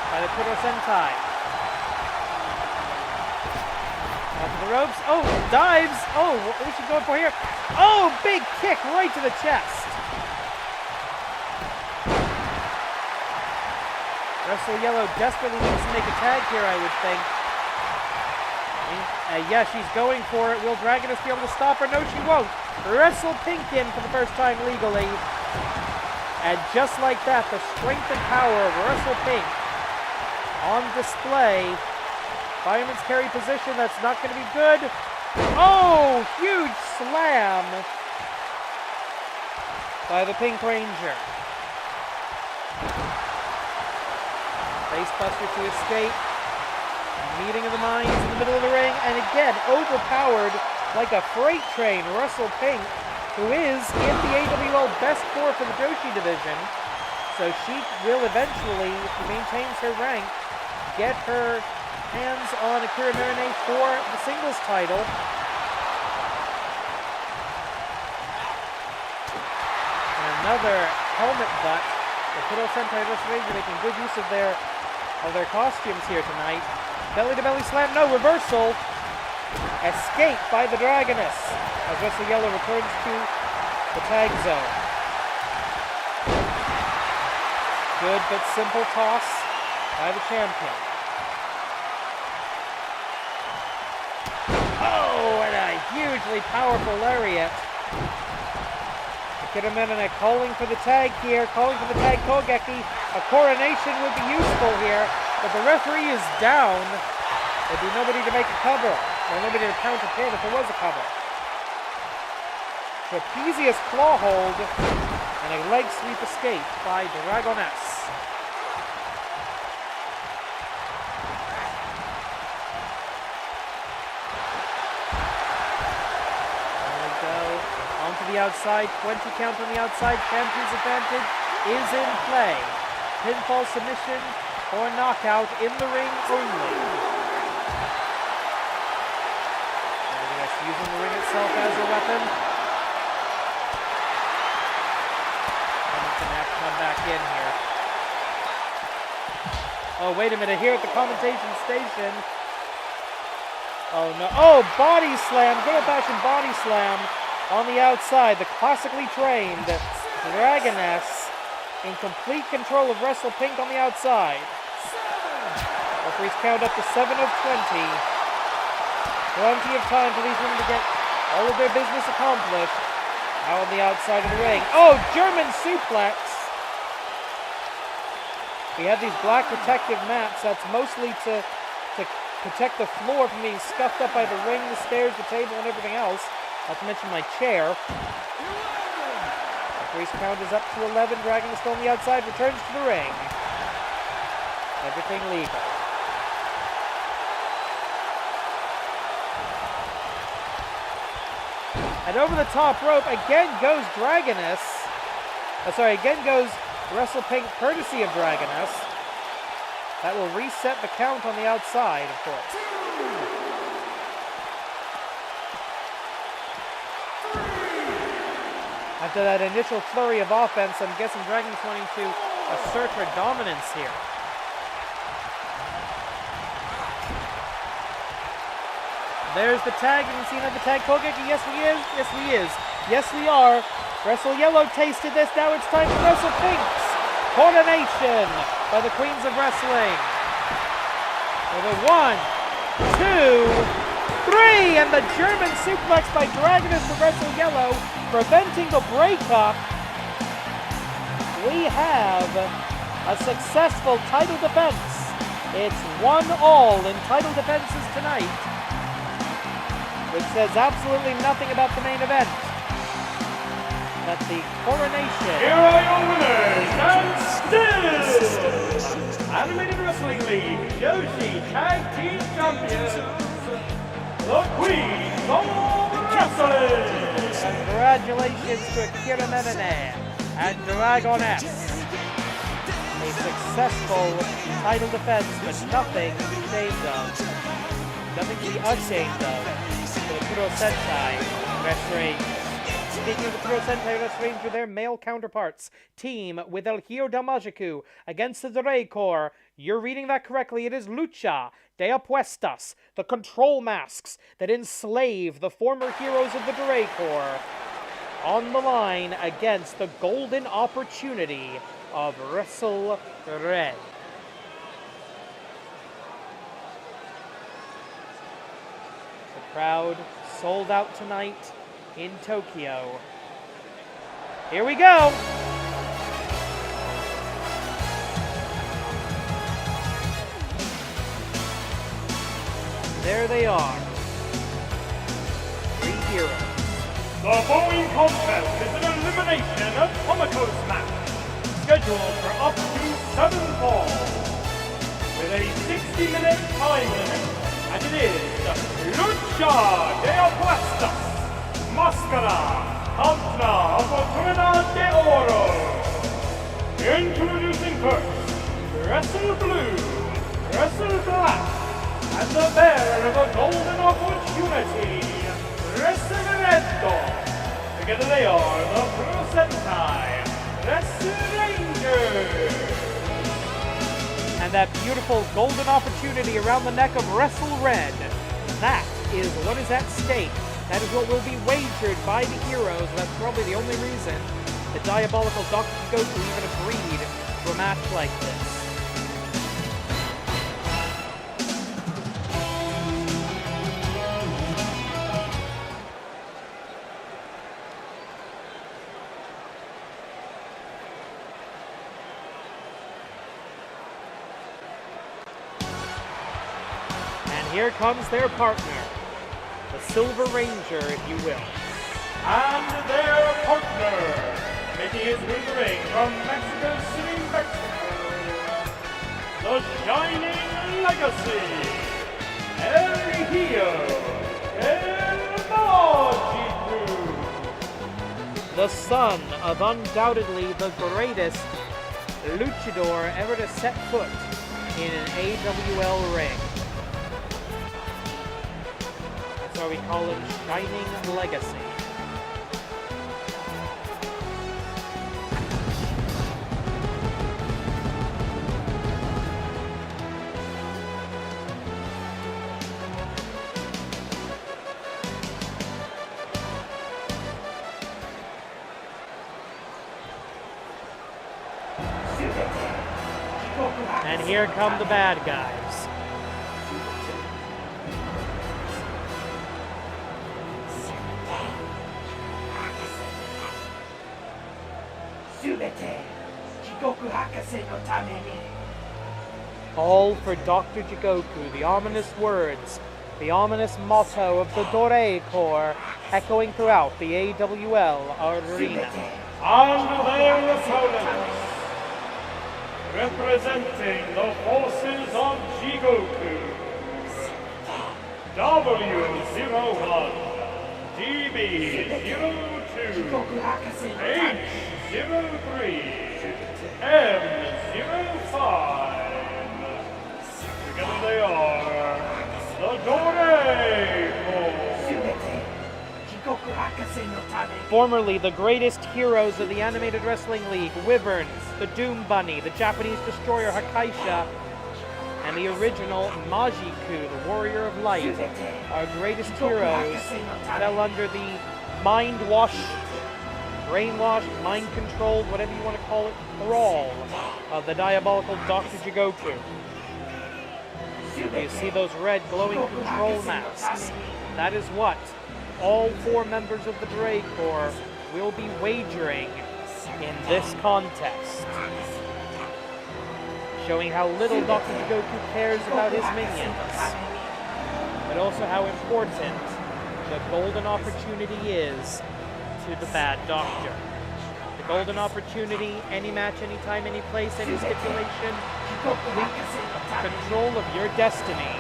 by the Purosentai. Off the ropes. Oh, dives. Oh, what is she going for here? Oh, big kick right to the chest. Wrestle Yellow desperately needs to make a tag here, I would think. Yeah, she's going for it. Will Dragoness be able to stop her? No, she won't. Wrestle Pink in for the first time legally. And just like that, the strength and power of Wrestle Pink on display. Fireman's carry position, that's not going to be good. Oh, huge slam by the Pink Ranger. Facebuster to escape. Meeting of the minds in the middle of the ring. And again, overpowered like a freight train, Russell Pink, who is in the AWL Best 4 for the Joshi division. So she will eventually, if she maintains her rank, get her hands on SakuraMania for the singles title. And another helmet butt. The Purosentai Resuranger making good use of their costumes here tonight. Belly-to-belly slam, no, reversal. Escape by the Dragoness as Wrestle Yellow returns to the tag zone. Good but simple toss by the champion. Oh, and a hugely powerful lariat. SakuraMania calling for the tag here, calling for the tag Kogeki. A coronation would be useful here, but the referee is down. There'd be nobody to make a cover, or nobody to count a pin if there was a cover. Trapezius claw hold, and a leg sweep escape by Dragoness. The outside, 20 count on the outside, champion's advantage is in play. Pinfall submission or knockout in the ring only. Dragoness using the ring itself as a weapon. And it's going to have to come back in here. Oh, wait a minute, here at the commentation station. Oh no, oh, body slam, good old-fashioned body slam. On the outside, the classically trained Dragoness in complete control of Wrestle Pink on the outside. Referees count up to 7 of 20. Plenty of time for these women to get all of their business accomplished. Now on the outside of the ring. Oh, German suplex! We have these black protective mats. That's mostly to protect the floor from being scuffed up by the ring, the stairs, the table, and everything else. Not to mention my chair. Referee's count is up to 11. Dragoness on the outside returns to the ring. Everything legal. And over the top rope, again goes Dragoness. Again goes Wrestle Pink, courtesy of Dragoness. That will reset the count on the outside, of course. After that initial flurry of offense, I'm guessing Dragoness wanting to assert her dominance here. There's the tag. You can see another tag. Kogeki, yes we is. Yes we is. Yes we are. Wrestle Yellow tasted this. Now it's time for Wrestle Pink's coronation by the Queens of Wrestling. With a 1, 2, 3, and the German suplex by Dragoness to Wrestle Yellow, preventing the breakup. We have a successful title defense. It's 1-all in title defenses tonight, which says absolutely nothing about the main event. But the coronation. Here are your winners, and still Animated Wrestling League Joshi Tag Team Champions, the Queens of Wrestling! Congratulations to SakuraMania and Dragoness. A successful title defense, but nothing to be ashamed of. Nothing to be ashamed of for the Purosentai Resuranger. Speaking of the Purosentai Resuranger, their male counterparts, team with El Hijo del Magiku against the Dorei Corps. You're reading that correctly. It is Lucha de Apuestas, the control masks that enslave the former heroes of the Dorei Corps, on the line against the golden opportunity of WrestleRed. The crowd sold out tonight in Tokyo. Here we go! There they are. heroes. The following contest is an elimination of Tomako's match, scheduled for up to 7 falls, with a 60-minute time limit, and it is Lucha de Apuestas, Máscara contra Oportunidad de Oro. Introducing first, Wrestle Blue, Wrestle Black, and the bearer of a golden opportunity, Resuranger. Together they are the Purosentai, Resuranger. And that beautiful golden opportunity around the neck of Wrestle Red, that is what is at stake. That is what will be wagered by the heroes. That's probably the only reason the diabolical Dr. Goku even agreed to a match like this. And here comes their partner, the Silver Ranger, if you will. And their partner, making his way to the ring from Mexico City, Mexico, the Shining Legacy, El Hijo, El Magiku. The son of undoubtedly the greatest luchador ever to set foot in an AWL ring. That's why we call him Shining Legacy. And here come the bad guys. All for Dr. Jigoku, the ominous words, the ominous motto of the Dorei Corps, echoing throughout the AWL arena. And their opponents, representing the forces of Jigoku, W01, DB02, H03, M05. Together they are the Dorei Corps. Formerly the greatest heroes of the Animated Wrestling League, Wyvern, the Doom Bunny, the Japanese destroyer Hakaisha, and the original Majiku, the Warrior of Light, our greatest heroes, fell under the mind-wash, brainwashed, mind-controlled, whatever you want to call it, thrall of the diabolical Dr. Jigoku. You see those red glowing control masks. That is what all 4 members of the Dorei Corps will be wagering in this contest. Showing how little Dr. Jigoku cares about his minions, but also how important the golden opportunity is to the bad doctor. The golden opportunity, any match, anytime, any place, any stipulation, complete control of your destiny,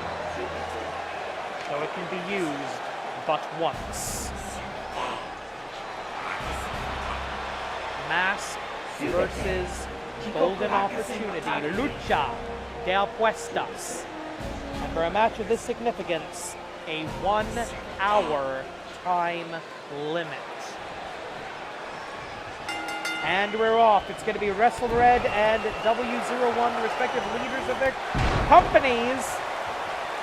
so it can be used but once. Mask versus golden opportunity, Lucha de Apuestas. And for a match of this significance, a 1-hour time limit. And we're off. It's going to be Wrestle Red and W01, respective leaders of their companies,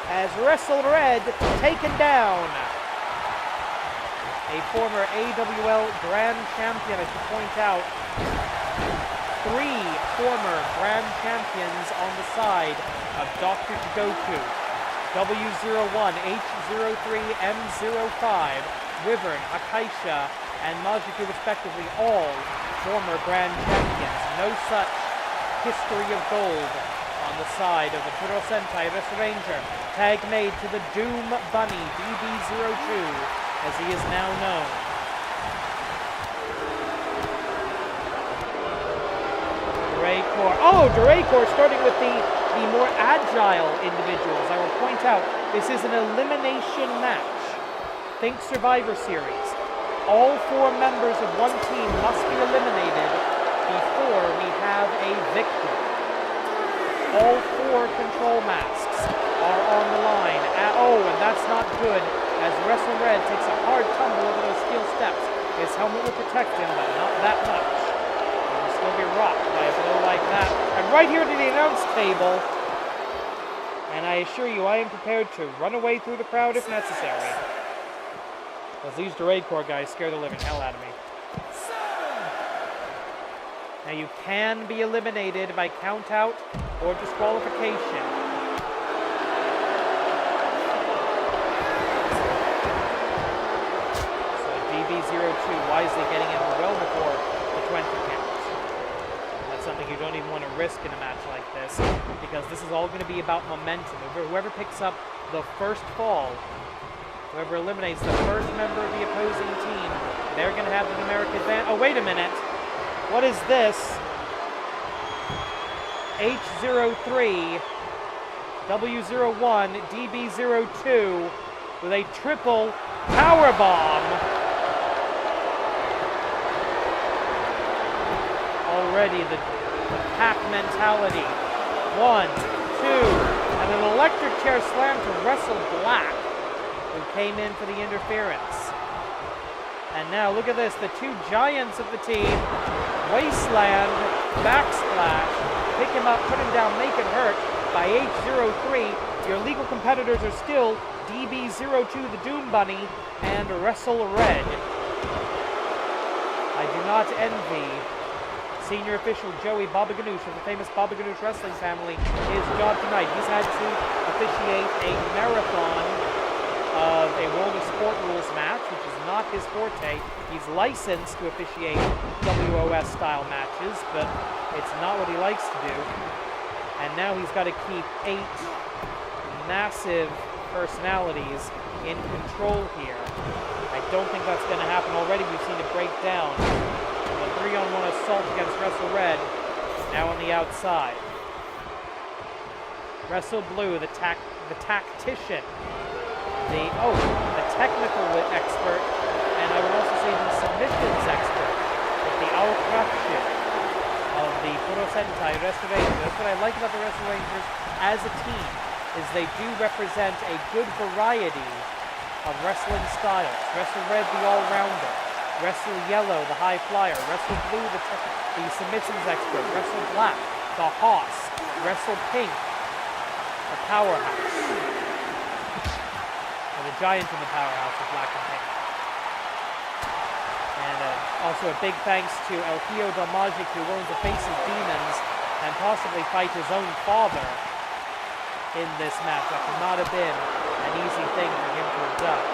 as Wrestle Red taken down a former AWL Grand Champion. I should point out 3 former Grand Champions on the side of Dr. Jigoku. W01, H03, M05, Wyvern, Hakaisha, and Majiku respectively, all former Grand Champions. No such history of gold on the side of the Purosentai Resuranger. Tag made to the Doom Bunny, DB02, as he is now known. Dorei starting with the more agile individuals. I will point out, this is an elimination match. Think Survivor Series. All 4 members of one team must be eliminated before we have a victor. All 4 control masks are on the line. And that's not good, as WrestleRed takes a hard tumble over those steel steps. His helmet will protect him, but not that much. Will be rocked by a blow like that. And right here to the announce table. And I assure you, I am prepared to run away through the crowd if necessary. Because these Dorei guys scare the living hell out of me. Now you can be eliminated by count out or disqualification. So DB02 wisely getting in well before the 20 count. Something you don't even want to risk in a match like this, because this is all going to be about momentum. Whoever picks up the first fall, whoever eliminates the first member of the opposing team, they're going to have the numeric advantage. Oh, wait a minute. What is this? H03, W01, DB02 with a triple power bomb. Already the pack mentality. 1, 2, and an electric chair slam to Wrestle Black, who came in for the interference. And now look at this, the 2 giants of the team, Wasteland, backsplash, pick him up, put him down, make it hurt by H03. Your legal competitors are still DB02, the Doom Bunny, and WrestleRed. I do not envy senior official Joey Baba Ganoush of the famous Baba Ganoush wrestling family his job tonight. He's had to officiate a marathon of a World of Sport Rules match, which is not his forte. He's licensed to officiate WOS style matches, but it's not what he likes to do. And now he's got to keep 8 massive personalities in control here. I don't think that's going to happen already. We've seen it break down. 3-on-1 assault against WrestleRed, now on the outside. WrestleBlue, the tactician, the technical expert, and I would also say the submissions expert, with the Aokurakushin of the Purosentai Resuranger. That's what I like about the Resurangers as a team, is they do represent a good variety of wrestling styles. WrestleRed, the all-rounder. Wrestle Yellow, the high flyer. Wrestle Blue, the submissions expert. Wrestle Black, the hoss. Wrestle Pink, the powerhouse. And the giant in the powerhouse is Black and Pink. And also a big thanks to El Hijo del Magic, who willing to face his demons and possibly fight his own father in this match. That could not have been an easy thing for him to have done.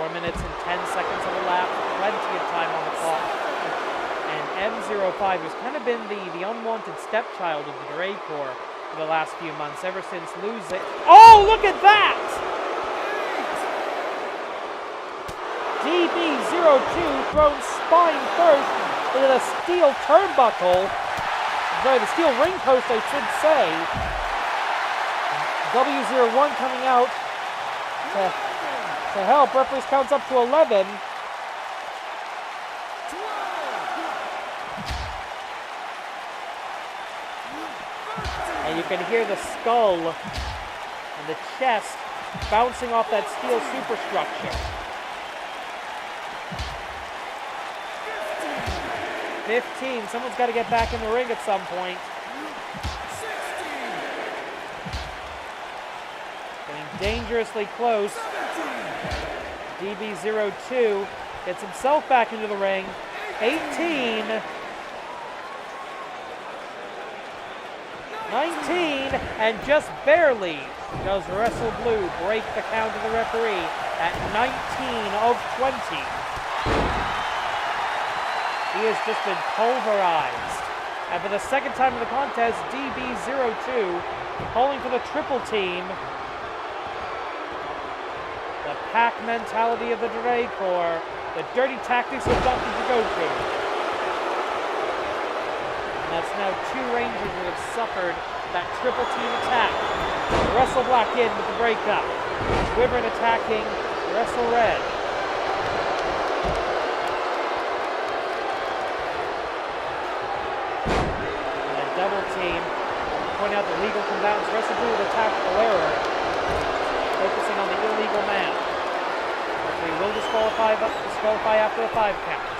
4 minutes and 10 seconds of a lap, plenty of time on the clock. And M05 has kind of been the unwanted stepchild of the Dorei for the last few months, ever since losing. Oh, look at that! DB02 thrown spine first into the steel turnbuckle. Sorry, the steel ring post, I should say. W01 coming out to help. Referee counts up to 11. And you can hear the skull and the chest bouncing off that steel superstructure. 15. Someone's got to get back in the ring at some point. Getting dangerously close. DB02 gets himself back into the ring. 18. 19, and just barely does WrestleBlue break the count of the referee at 19 of 20. He has just been pulverized. And for the second time in the contest, DB02 calling for the triple team. pack mentality of the Dorei Corps, the dirty tactics of Dr. Jigoku. And that's now 2 Rangers that have suffered that triple team attack. Wrestle Black in with the breakup. Wyvern attacking Wrestle Red. And a double team. Point out the legal combatants. Wrestle Blue with a tactical error. Focusing on the illegal man. Referee will disqualify after a 5 count.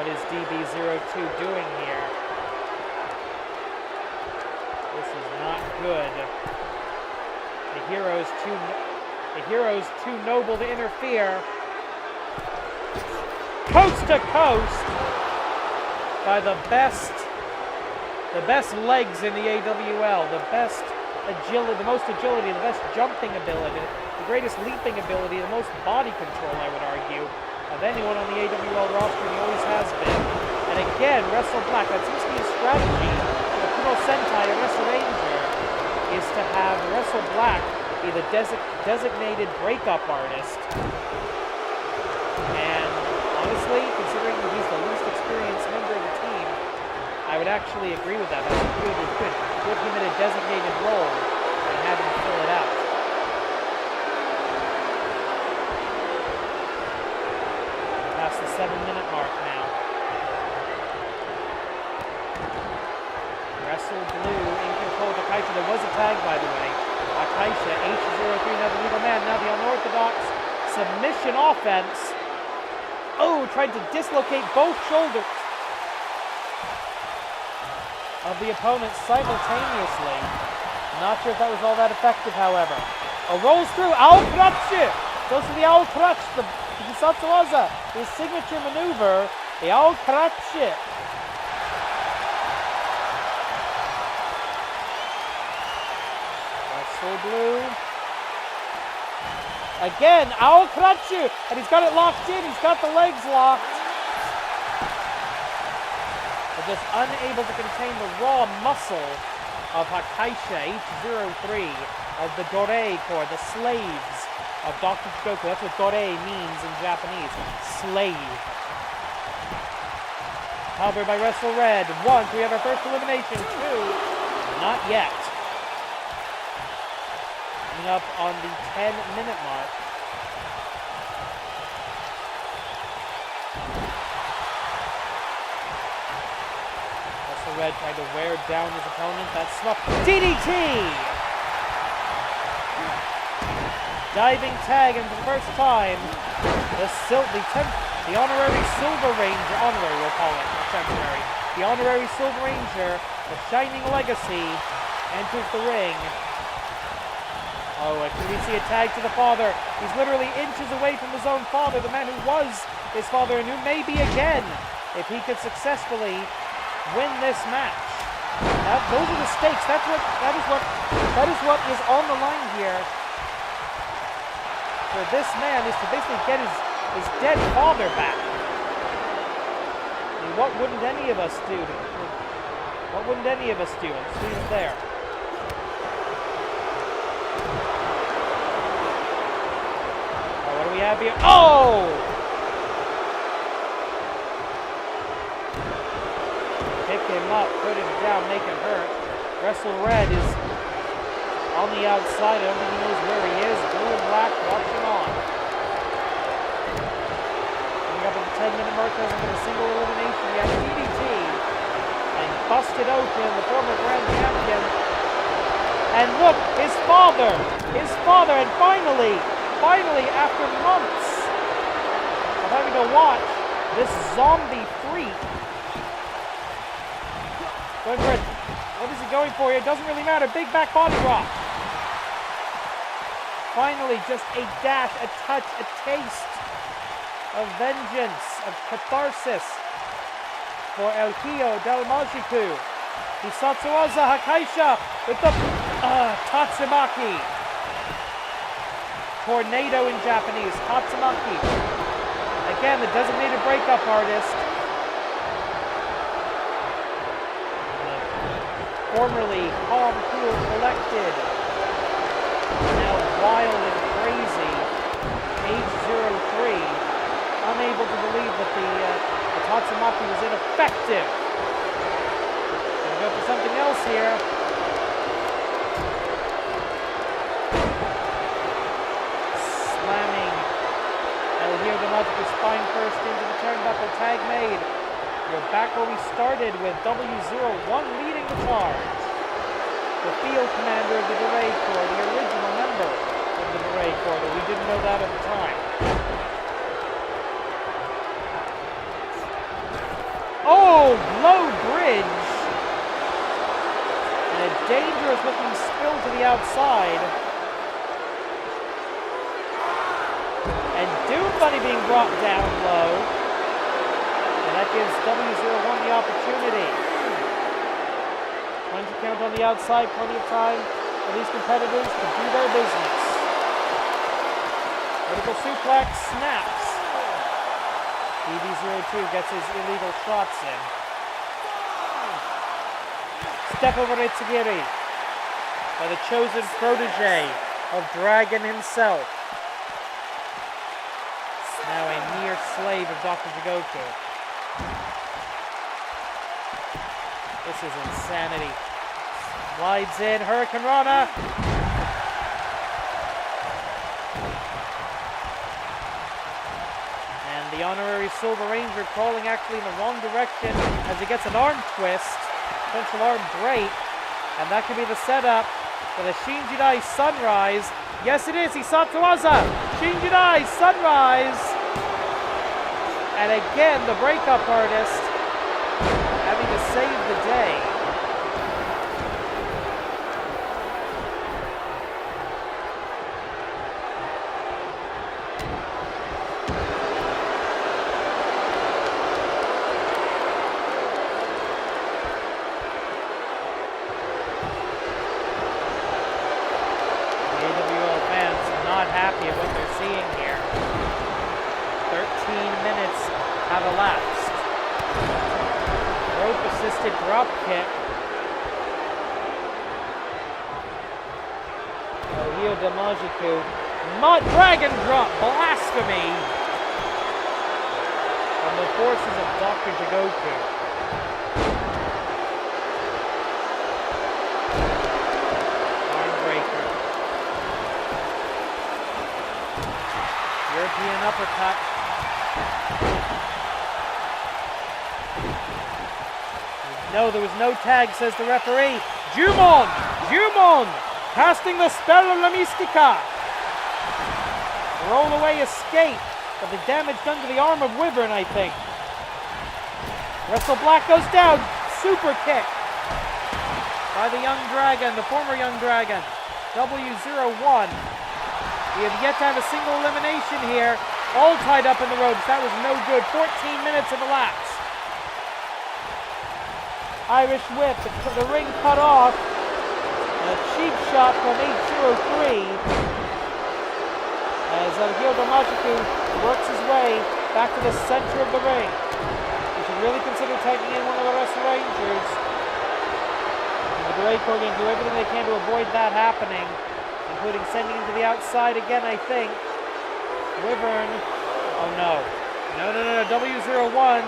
What is DB02 doing here? This is not good. The hero's too noble to interfere. Coast to coast by the best legs in the AWL, the best agility, the most agility, the best jumping ability, the greatest leaping ability, the most body control, I would argue, of anyone on the AWL roster. He always has been. And again, Wrestle Black, that seems to be a strategy for the Purosentai and Resuranger, is to have Wrestle Black be the designated breakup artist. And honestly, considering that he's the least experienced member of the team, I would actually agree with that. I think it was good. Put him in a designated role and have him fill it out. Past the 7-minute mark now. Wrestle Blue in control of Akaisha. There was a tag, by the way. Akaisha, H03, now the legal man. Now the unorthodox submission offense. Oh, tried to dislocate both shoulders of the opponent simultaneously. Not sure if that was all that effective, however. Rolls through. Owl Crutch! Goes to the Owl Crutch. The Hisatsu Waza, his signature maneuver. The Owl Crutch. Wrestle Blue. Again, Owl Crutch. And he's got it locked in. He's got the legs locked. But just unable to contain the raw muscle of Akaisha, H03, of the Dorei Corps, the slaves of Dr. Jigoku. That's what Dorei means in Japanese. Slave. Covered by Wrestle Red. 1, we have our first elimination. 2, not yet. Coming up on the 10-minute mark. Red tried to wear down his opponent. That's snuffed. DDT! Diving tag, and for the first time, the honorary Silver Ranger, honorary we'll call it, not temporary. The honorary Silver Ranger, the Shining Legacy, enters the ring. Oh, and we see a tag to the father. He's literally inches away from his own father, the man who was his father and who may be again, if he could successfully win this match. Those are the stakes. That is what is on the line here. For this man is to basically get his dead father back. I mean, what wouldn't any of us do? What wouldn't any of us do? Let's leave it there. What do we have here? Oh! Pick him up, put him down, make him hurt. Wrestle Red is on the outside. I don't think he knows where he is. Blue and Black watching on. Coming up at the 10-minute mark, there's been a single elimination. We have DDT and busted open the former grand champion. And look, his father, and finally, after months of having to watch this zombie freak. Going for it. What is he going for here? Doesn't really matter. Big back body drop. Finally, just a dash, a touch, a taste of vengeance, of catharsis for El Hijo del Magiku. Hisatsu Waza Akaisha with the Tatsumaki. Tornado in Japanese. Tatsumaki. Again, the designated breakup artist. Formerly calm, cool, collected. Now wild and crazy. Age 03, unable to believe that the Tatsumaki was ineffective. Gonna go for something else here. Slamming El Hijo de Magico spine first into the turnbuckle, tag made. We're back where we started with W01 leading the charge. The field commander of the Dorei Corps, the original member of the Dorei Corps, but we didn't know that at the time. Oh, low bridge! And a dangerous looking spill to the outside. And Doom Bunny being brought down low. And that gives W01 the opportunity. Plunge count on the outside, plenty of time for these competitors to do their business. Vertical suplex, snaps. DB02 gets his illegal shots in. Step over Ritsugiri by the chosen protege of Dragon himself. Now a mere slave of Dr. Jigoku. This is insanity. Slides in, Hurricane Rana. And the honorary Silver Ranger crawling actually in the wrong direction as he gets an arm twist, potential arm break, and that could be the setup for the Shinjidai Sunrise. Yes, it is. Hisatsuwaza. Shinjidai Sunrise. And again, the breakup artist having to save the day. The AWL fans are not happy at what they're seeing here. 13 minutes have elapsed. Rope-assisted drop kick. El Hijo de Magico. Dragon drop. Blasphemy. From the forces of Dr. Jigoku. Armbreaker. European uppercut. No, there was no tag, says the referee. Jumon! Casting the spell of La Mystica. Roll away escape, but the damage done to the arm of Wyvern, I think. Wrestle Black goes down. Super kick by the Young Dragon, the former Young Dragon. W01. We have yet to have a single elimination here. All tied up in the ropes. That was no good. 14 minutes have elapsed. Irish whip, the ring cut off. A cheap shot from 803. As El Hijo de Magico works his way back to the center of the ring. He should really consider tagging in one of the Resurangers. The Dorei Corps going to do everything they can to avoid that happening, including sending him to the outside again, I think. Wyvern. Oh no. No. W01.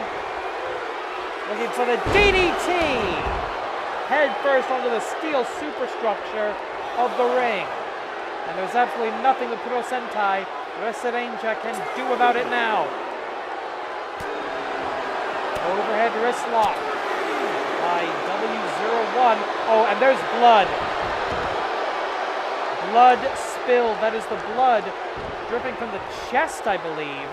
Looking for the DDT! Head first onto the steel superstructure of the ring. And there's absolutely nothing the Purosentai Resuranger can do about it now. Overhead wrist lock by W01. Oh, and there's blood. Blood spilled. That is the blood dripping from the chest, I believe.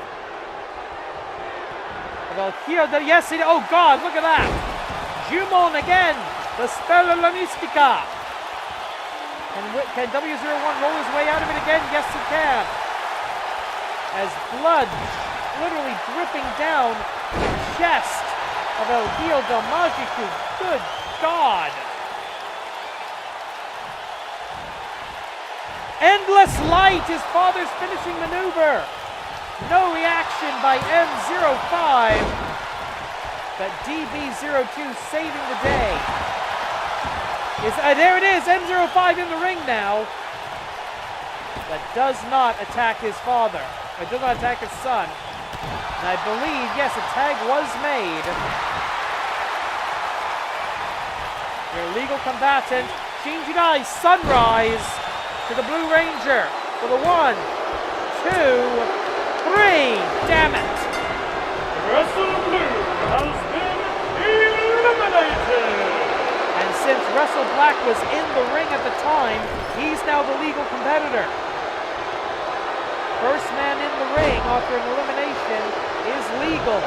Well, here, yes, oh God, look at that. Jumon again, the spell of La Mystica. Can W01 roll his way out of it again? Yes, he can. As blood literally dripping down the chest of El Hijo de Magico. Good God. Endless light, his father's finishing maneuver. No reaction by M05, but DB02 saving the day. There it is, M05 in the ring now. that does not attack his father. It does not attack his son. And I believe, yes, a tag was made. Your legal combatant, Shinjidai Sunrise to the Blue Ranger for the 1, 2, 3. Damn it. Wrestle Blue has been eliminated. And since Wrestle Black was in the ring at the time, he's now the legal competitor. First man in the ring after an elimination is legal.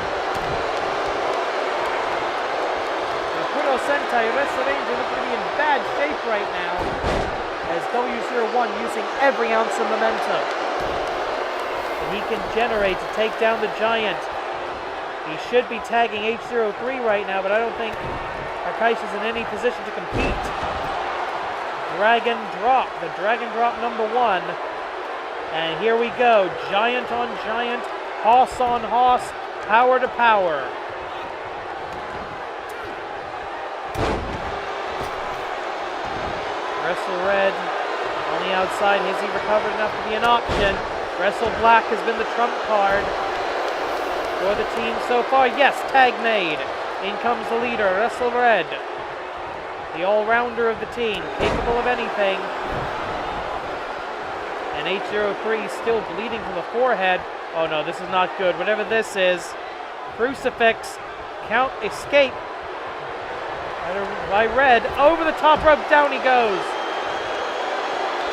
The Purosentai Resuranger looking to be in bad shape right now as W01 using every ounce of momentum that he can generate to take down the Giant. He should be tagging H03 right now, but I don't think Arkaishi's in any position to compete. Dragon drop, the Dragon drop number 1. And here we go, Giant on Giant, Hoss on Hoss, power to power. Wrestle Red on the outside, has he recovered enough to be an option? Wrestle Black has been the trump card for the team so far. Yes, tag made. In comes the leader, Wrestle Red. The all-rounder of the team, capable of anything. And H03 still bleeding from the forehead. Oh no, this is not good. Whatever this is. Crucifix. Count escape. By Red. Over the top rope, down he goes.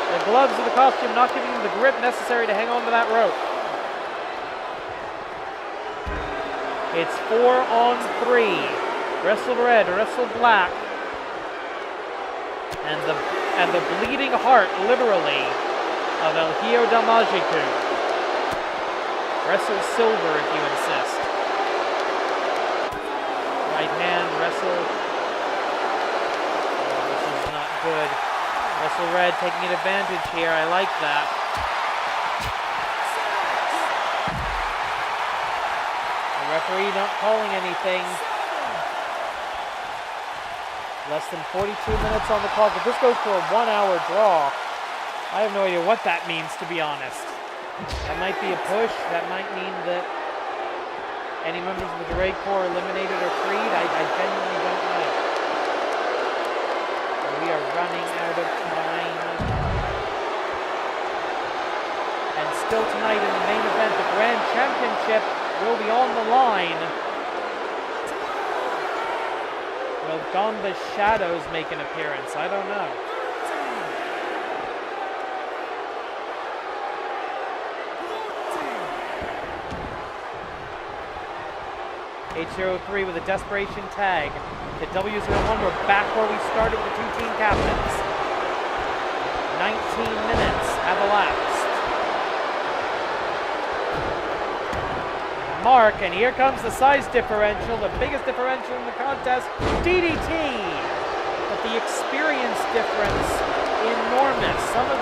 The gloves of the costume not giving him the grip necessary to hang on to that rope. It's 4 on 3. Wrestle Red, Wrestle Black. And the bleeding heart, literally, of El Hijo del Magico. Wrestle Silver, if you insist. Right hand, wrestle. Oh, this is not good. Wrestle Red taking an advantage here. I like that. The referee not calling anything. Less than 42 minutes on the clock. If this goes for a 1-hour draw, I have no idea what that means, to be honest. That might be a push. That might mean that any members of the Dorei Corps eliminated or freed. I genuinely don't know. We are running out of time. And still tonight in the main event, the Grand Championship will be on the line. Will Ganba's shadows make an appearance? I don't know. H03 with a desperation tag. The W01, we're back where we started with the two team captains. 19 minutes have elapsed. Mark, and here comes the size differential, the biggest differential in the contest, DDT. But the experience difference, enormous. Some of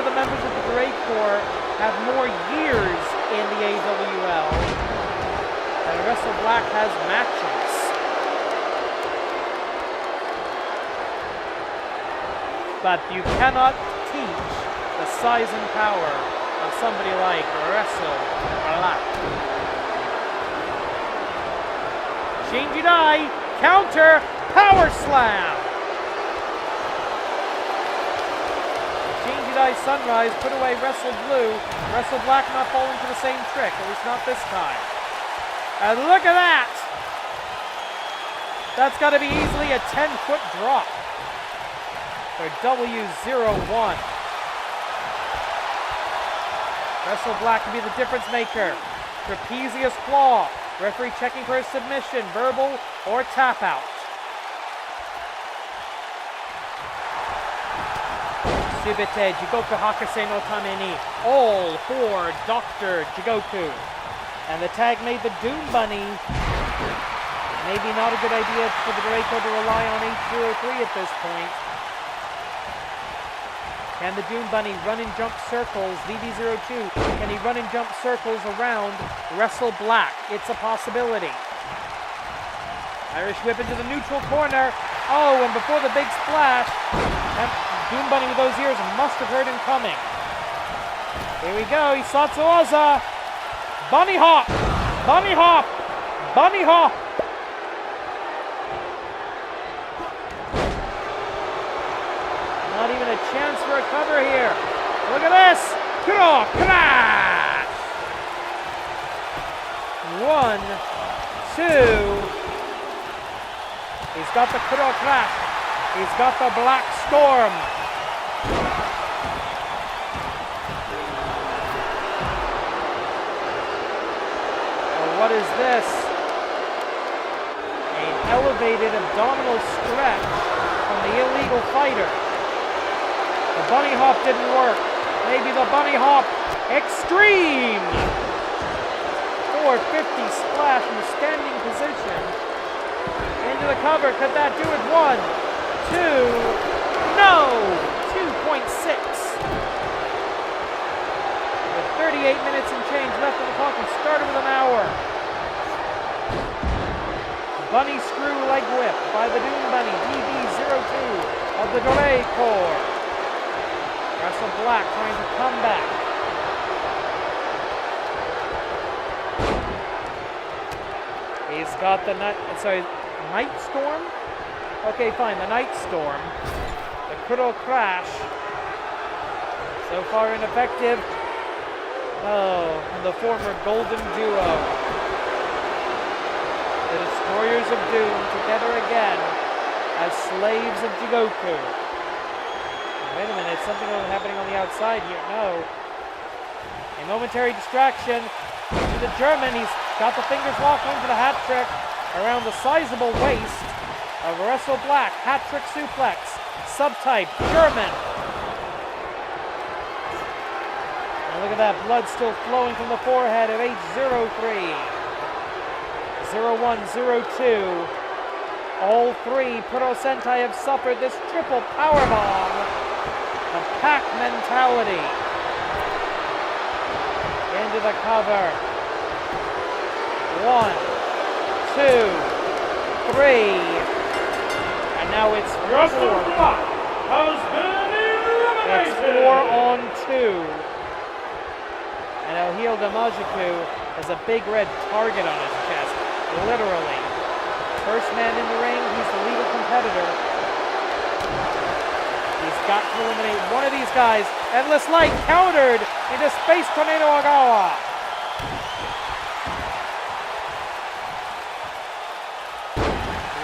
the members of the Dorei Corps have more years in the AWL. And Wrestle Black has matches. But you cannot teach the size and power of somebody like Wrestle Black. Shinjidai, counter, power slam. Shinjidai Sunrise put away Wrestle Blue. Wrestle Black not falling for the same trick, at least not this time. And look at that! That's got to be easily a 10-foot drop for W01. Wrestle Black can be the difference maker. Trapezius claw. Referee checking for a submission, verbal or tap out. Subite Jigoku Hakase no Tameni. All for Dr. Jigoku. And the tag made the Doom Bunny. Maybe not a good idea for the Dorei Corps to rely on H03 at this point. Can the Doom Bunny run and jump circles? VB02, can he run and jump circles around Wrestle Black? It's a possibility. Irish whip into the neutral corner. Oh, and before the big splash, Doom Bunny with those ears must have heard him coming. Here we go, Hisatsuwaza. Bunny hop! Bunny hop! Bunny hop! Not even a chance for a cover here. Look at this! Kuro crash! 1, 2. He's got the Kuro crash. He's got the Black Storm. What is this? An elevated abdominal stretch from the illegal fighter. The bunny hop didn't work. Maybe the bunny hop extreme. 450 splash in the standing position. Into the cover. Could that do it? 1, 2. No! 2.6. With 38 minutes and change left on the clock, and started with an hour. Bunny screw leg whip by the Doom Bunny, DB02 of the Dorei Corps. Wrestle Black trying to come back. He's got the Night Storm? Okay, fine, the Night Storm. The Kuro Crash. So far ineffective. Oh, and the former Golden Duo. The Destroyers of Doom together again as slaves of Jigoku. Wait a minute, something happening on the outside here. No. A momentary distraction to the German. He's got the fingers locked onto the hat trick around the sizable waist of Wrestle Black. Hat trick suplex. Subtype German. And look at that, blood still flowing from the forehead of H03. 0102. All three Purosentai have suffered this triple powerbomb. The pack mentality. Into the cover. 1, 2, 3. And now it's 4. It's 4 on 2. And El Heel Damajiku has a big red target on his chest. Literally. First man in the ring, he's the legal competitor. He's got to eliminate one of these guys. Endless Light countered into Space Tornado Agawa.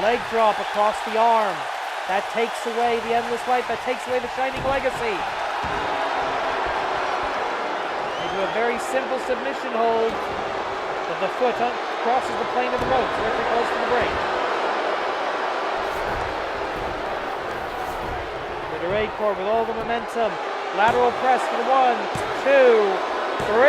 Leg drop across the arm. That takes away the Endless Light. That takes away the Shining Legacy. Into a very simple submission hold. But the foot crosses the plane of the ropes, very close to the break. The Dorei Corps with all the momentum. Lateral press for the 1, 2, 3.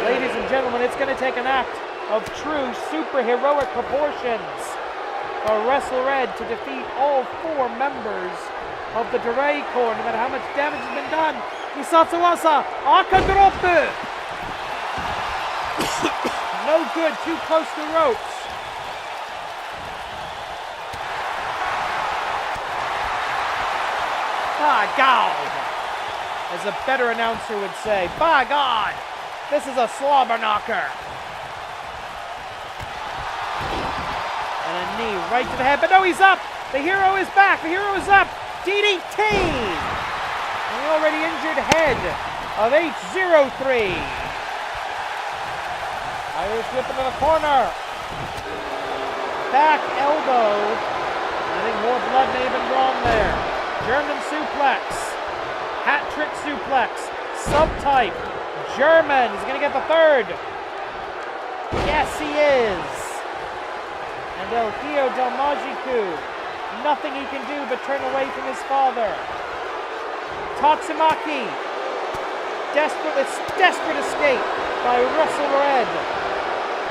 Ladies and gentlemen, it's going to take an act of true superheroic proportions for Wrestle Red to defeat all 4 members of the Dorei Corps, no matter how much damage has been done. Hisatsuwaza, Aka drop. No good, too close to the ropes. By God, as a better announcer would say, by God, this is a slobber knocker. And a knee right to the head, but no, he's up. The hero is back, the hero is up. DDT! And the already injured head of H03. Irish whip into the corner. Back elbow. I think more blood may have been drawn there. German suplex. Hat trick suplex. Subtype. German. He's going to get the 3rd. Yes, he is. And El Hijo del Magiku. Nothing he can do but turn away from his father. Tatsumaki. Desperate escape by Wrestle Red.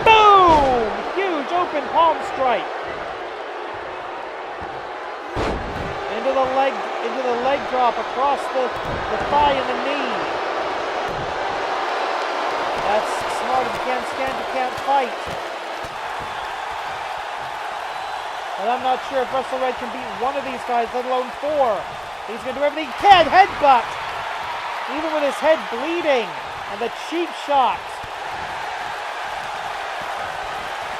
Boom! Huge open palm strike. Into the leg drop across the thigh and the knee. That's smart as you can't stand, you can't fight. And I'm not sure if Russell Red can beat one of these guys, let alone four. He's going to do everything he can. Headbutt! Even with his head bleeding. And the cheap shot.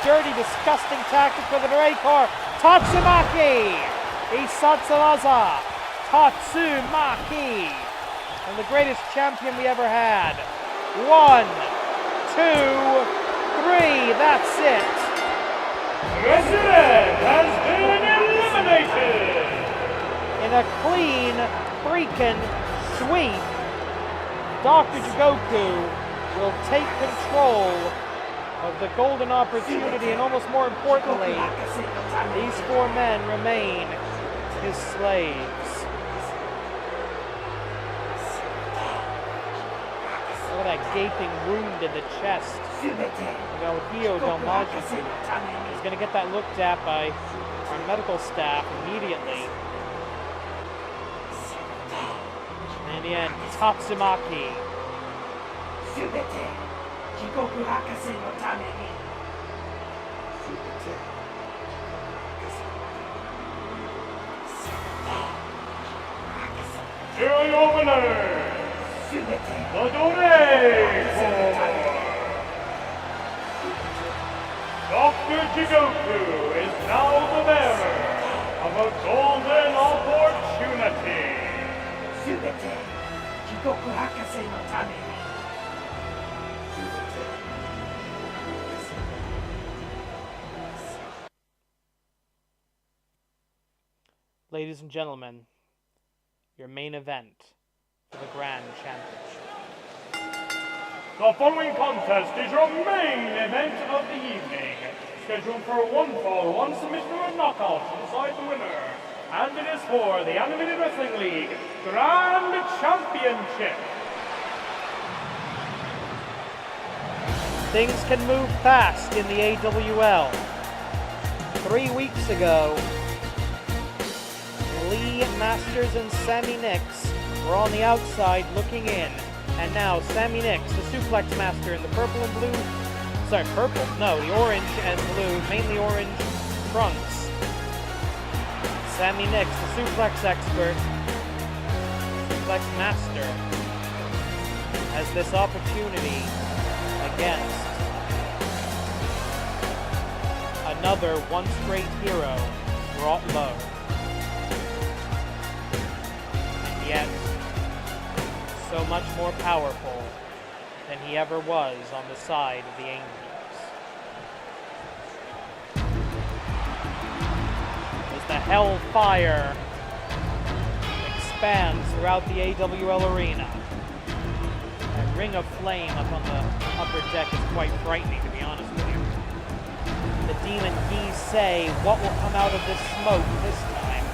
Dirty, disgusting tactic for the Dorei core. Tatsumaki! Isatsuraza. Tatsumaki! And the greatest champion we ever had. 1, 2, 3. That's it. Resurangers has been eliminated! In a clean freaking sweep, Dr. Jigoku will take control of the golden opportunity, and almost more importantly, these four men remain his slaves. Look at that gaping wound in the chest. Hio Del Majiku is going to get that looked at by our medical staff immediately. And in the end, Tatsumaki. Here are your winners, the Dorei Corps. Dr. Jigoku is now the bearer of a golden opportunity. Ladies and gentlemen, your main event for the Grand Championship. The following contest is your main event of the evening, scheduled for a 1-fall, 1 submission or knockout to decide the winner. And it is for the Animated Wrestling League Grand Championship. Things can move fast in the AWL. 3 weeks ago, Lee Masters and Sammy Nix were on the outside looking in. And now Sammy Nix, the Suplex Master in the purple and blue, the orange and blue, mainly orange trunks. Sammy Nix, the Suplex expert, Suplex Master, has this opportunity against another once great hero brought low. And yet, so much more powerful than he ever was on the side of the Angels. As the hellfire expands throughout the AWL arena, that ring of flame up on the upper deck is quite frightening, to be honest with you. The demon Heisei, what will come out of this smoke this time?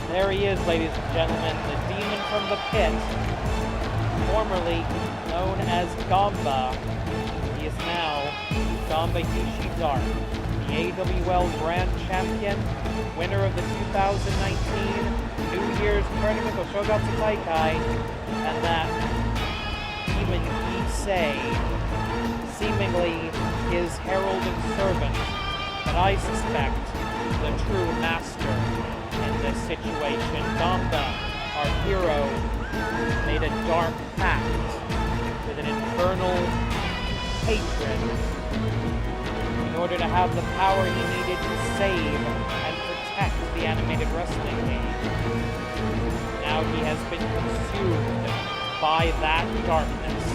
There he is, ladies and gentlemen, the demon from the pit, formerly known as Ganba. He is now Ganba Hisshi Dark, the AWL Grand Champion, winner of the 2019 New Year's Tournament of Shogatsu Taikai, and that demon Heisei, seemingly his herald and servant, but I suspect the true master in this situation. Ganba, our hero, made a dark pact with an infernal patron in order to have the power he needed to save and protect the Animated Wrestling League. Now he has been consumed by that darkness.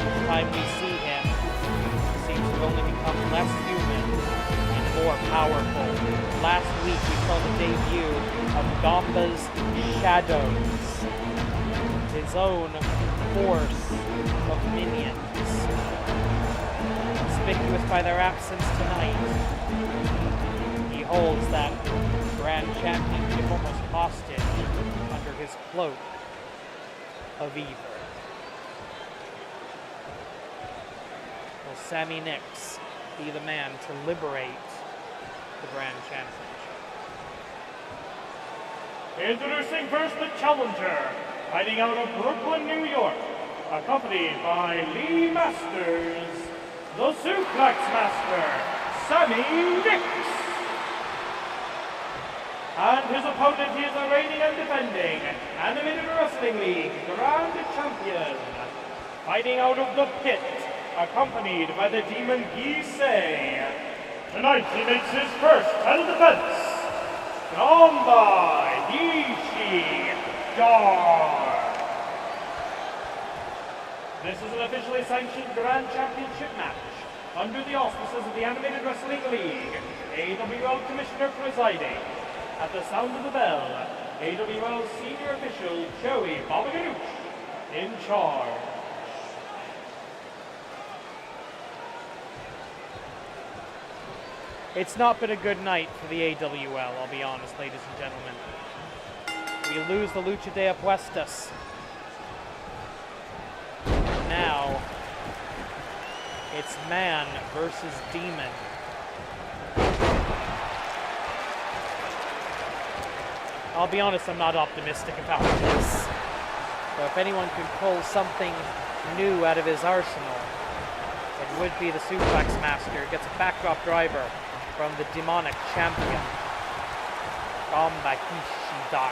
Each time we see him, he seems to only become less human, more powerful. Last week we saw the debut of Ganba's Shadows, his own force of minions. Conspicuous by their absence tonight, he holds that Grand Championship almost hostage under his cloak of evil. Will Sammy Nix be the man to liberate the Grand Championship. Introducing first the challenger, fighting out of Brooklyn, New York, accompanied by Lee Masters, the Suplex Master, Sammy Nix. And his opponent, he is the reigning and defending Animated Wrestling League Grand Champion, fighting out of the pit, accompanied by the Demon Heisei. Tonight he makes his first title defense. Ganba Hisshi. This is an officially sanctioned Grand Championship match under the auspices of the Animated Wrestling League, AWL Commissioner presiding. At the sound of the bell, AWL Senior Official Joey Babaganuch in charge. It's not been a good night for the AWL, I'll be honest, ladies and gentlemen. We lose the Lucha de Apuestas. Now, it's man versus demon. I'll be honest, I'm not optimistic about this. So if anyone can pull something new out of his arsenal, it would be the Suplex Master. Gets a backdrop driver from the demonic champion, Ganba Hisshi.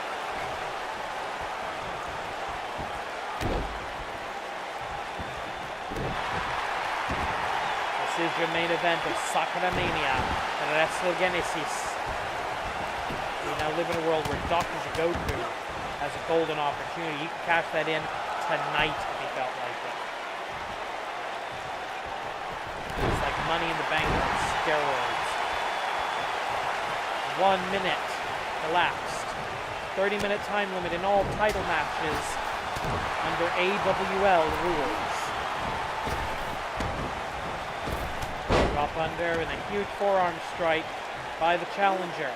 This is your main event of SakuraMania WrestleGenesis. We now live in a world where Dr. Goku has a golden opportunity. You can cash that in tonight if he felt like it. It's like Money in the Bank on steroids. 1 minute elapsed. 30-minute time limit in all title matches under AWL rules. Drop under and a huge forearm strike by the challenger.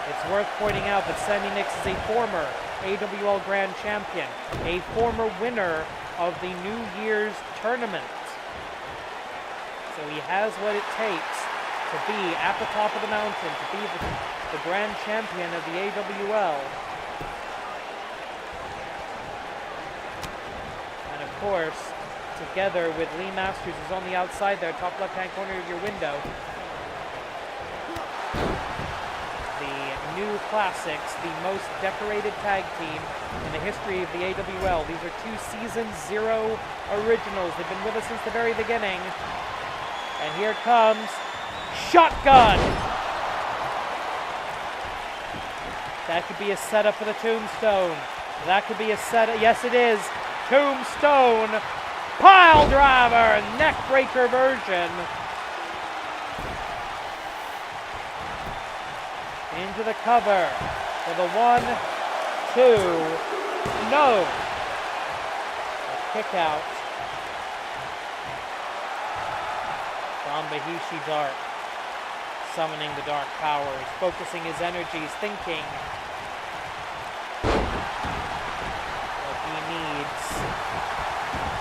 It's worth pointing out that Sammy Nix is a former AWL Grand Champion, a former winner of the New Year's tournament. So he has what it takes to be at the top of the mountain, to be the Grand Champion of the AWL. And of course, together with Lee Masters, who's on the outside there, top left-hand corner of your window, New Classics, the most decorated tag team in the history of the AWL. These are 2 Season 0 originals. They've been with us since the very beginning. And here comes Shotgun! That could be a setup for the Tombstone. That could be a setup. Yes, it is. Tombstone Pile Driver, neckbreaker version. Into the cover for the 1, 2, no. A kick out from Hisshi Dark, summoning the dark powers, focusing his energies, thinking what he needs.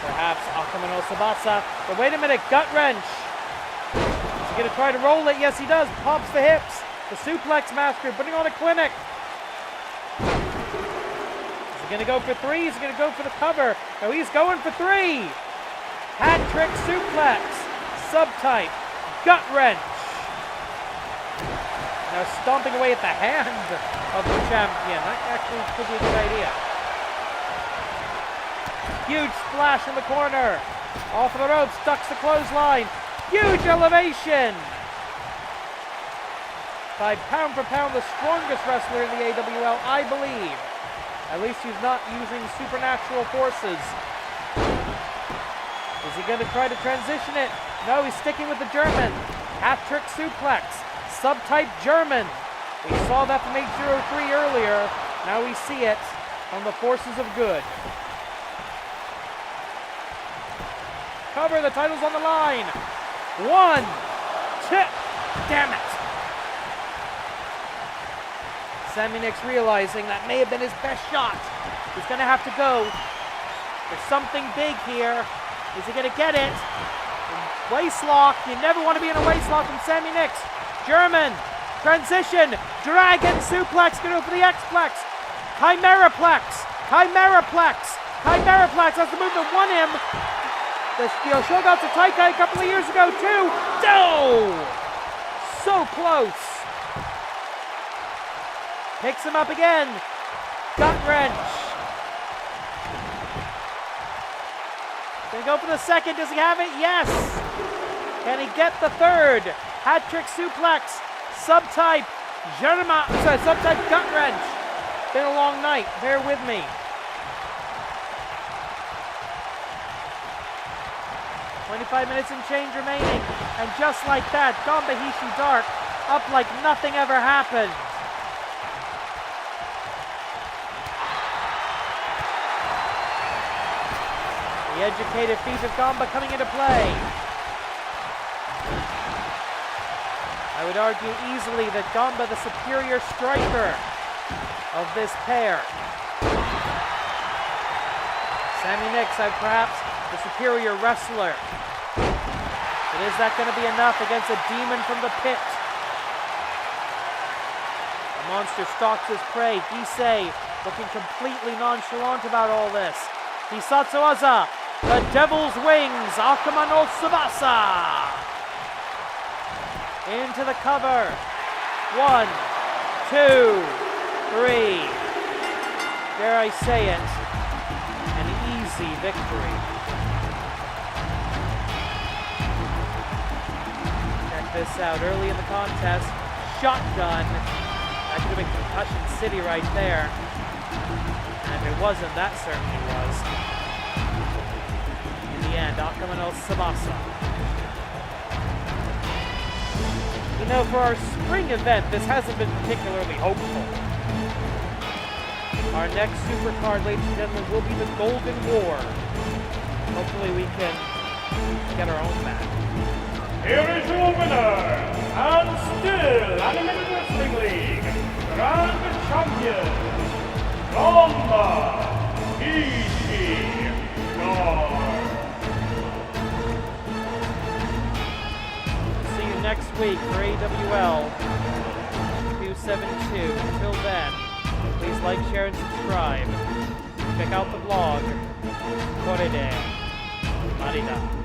Perhaps Akuma no Sabasa, but wait a minute, gut wrench. Is he going to try to roll it? Yes, he does. Pops the hips. The Suplex Master putting on a clinic. Is he going to go for 3? Is he going to go for the cover? No, he's going for 3. Hat trick suplex. Subtype. Gut wrench. Now stomping away at the hand of the champion. That actually could be a good idea. Huge splash in the corner. Off of the ropes. Ducks the clothesline. Huge elevation. By pound for pound, the strongest wrestler in the AWL, I believe. At least he's not using supernatural forces. Is he going to try to transition it? No, he's sticking with the German. Hat-trick suplex. Subtype German. We saw that from 803 earlier. Now we see it on the forces of good. Cover, the title's on the line. 1, 2, damn it. Sammy Nix realizing that may have been his best shot. He's going to have to go. There's something big here. Is he going to get it? Waist lock. You never want to be in a waist lock from Sammy Nix. German. Transition. Dragon suplex. Gonna go for the X-Plex. Chimeraplex. Chimeraplex. Chimeraplex. That's the move that won him the Shogatsu Taikai a couple of years ago, too. No! So close. Picks him up again. Gut wrench. Gonna go for the second. Does he have it? Yes. Can he get the third? Hat trick suplex. Subtype. Subtype gut wrench. Been a long night. Bear with me. "25 minutes and change remaining." And just like that, Ganba Hisshi Dark up like nothing ever happened. The educated feet of Ganba coming into play. I would argue easily that Ganba the superior striker of this pair. Sammy Nix, perhaps the superior wrestler. But is that going to be enough against a demon from the pit? The monster stalks his prey. Heisei looking completely nonchalant about all this. Hisatsu Aza. The Devil's Wings, Akuma no Tsubasa. Into the cover. 1, 2, 3. Dare I say it, an easy victory. Check this out, early in the contest, shotgun. That could have been Concussion City right there. And if it wasn't, that certainly was. And Akuma no Tsubasa. You know, for our spring event, this hasn't been particularly hopeful. Our next Supercard, ladies and gentlemen, will be the Golden War. Hopefully we can get our own back. Here is your winner, and still Animated Wrestling League Grand Champion, Ganba Hisshi Dark. Next week for AWL 272. Until then, please like, share, and subscribe. Check out the blog. Korede. Marida.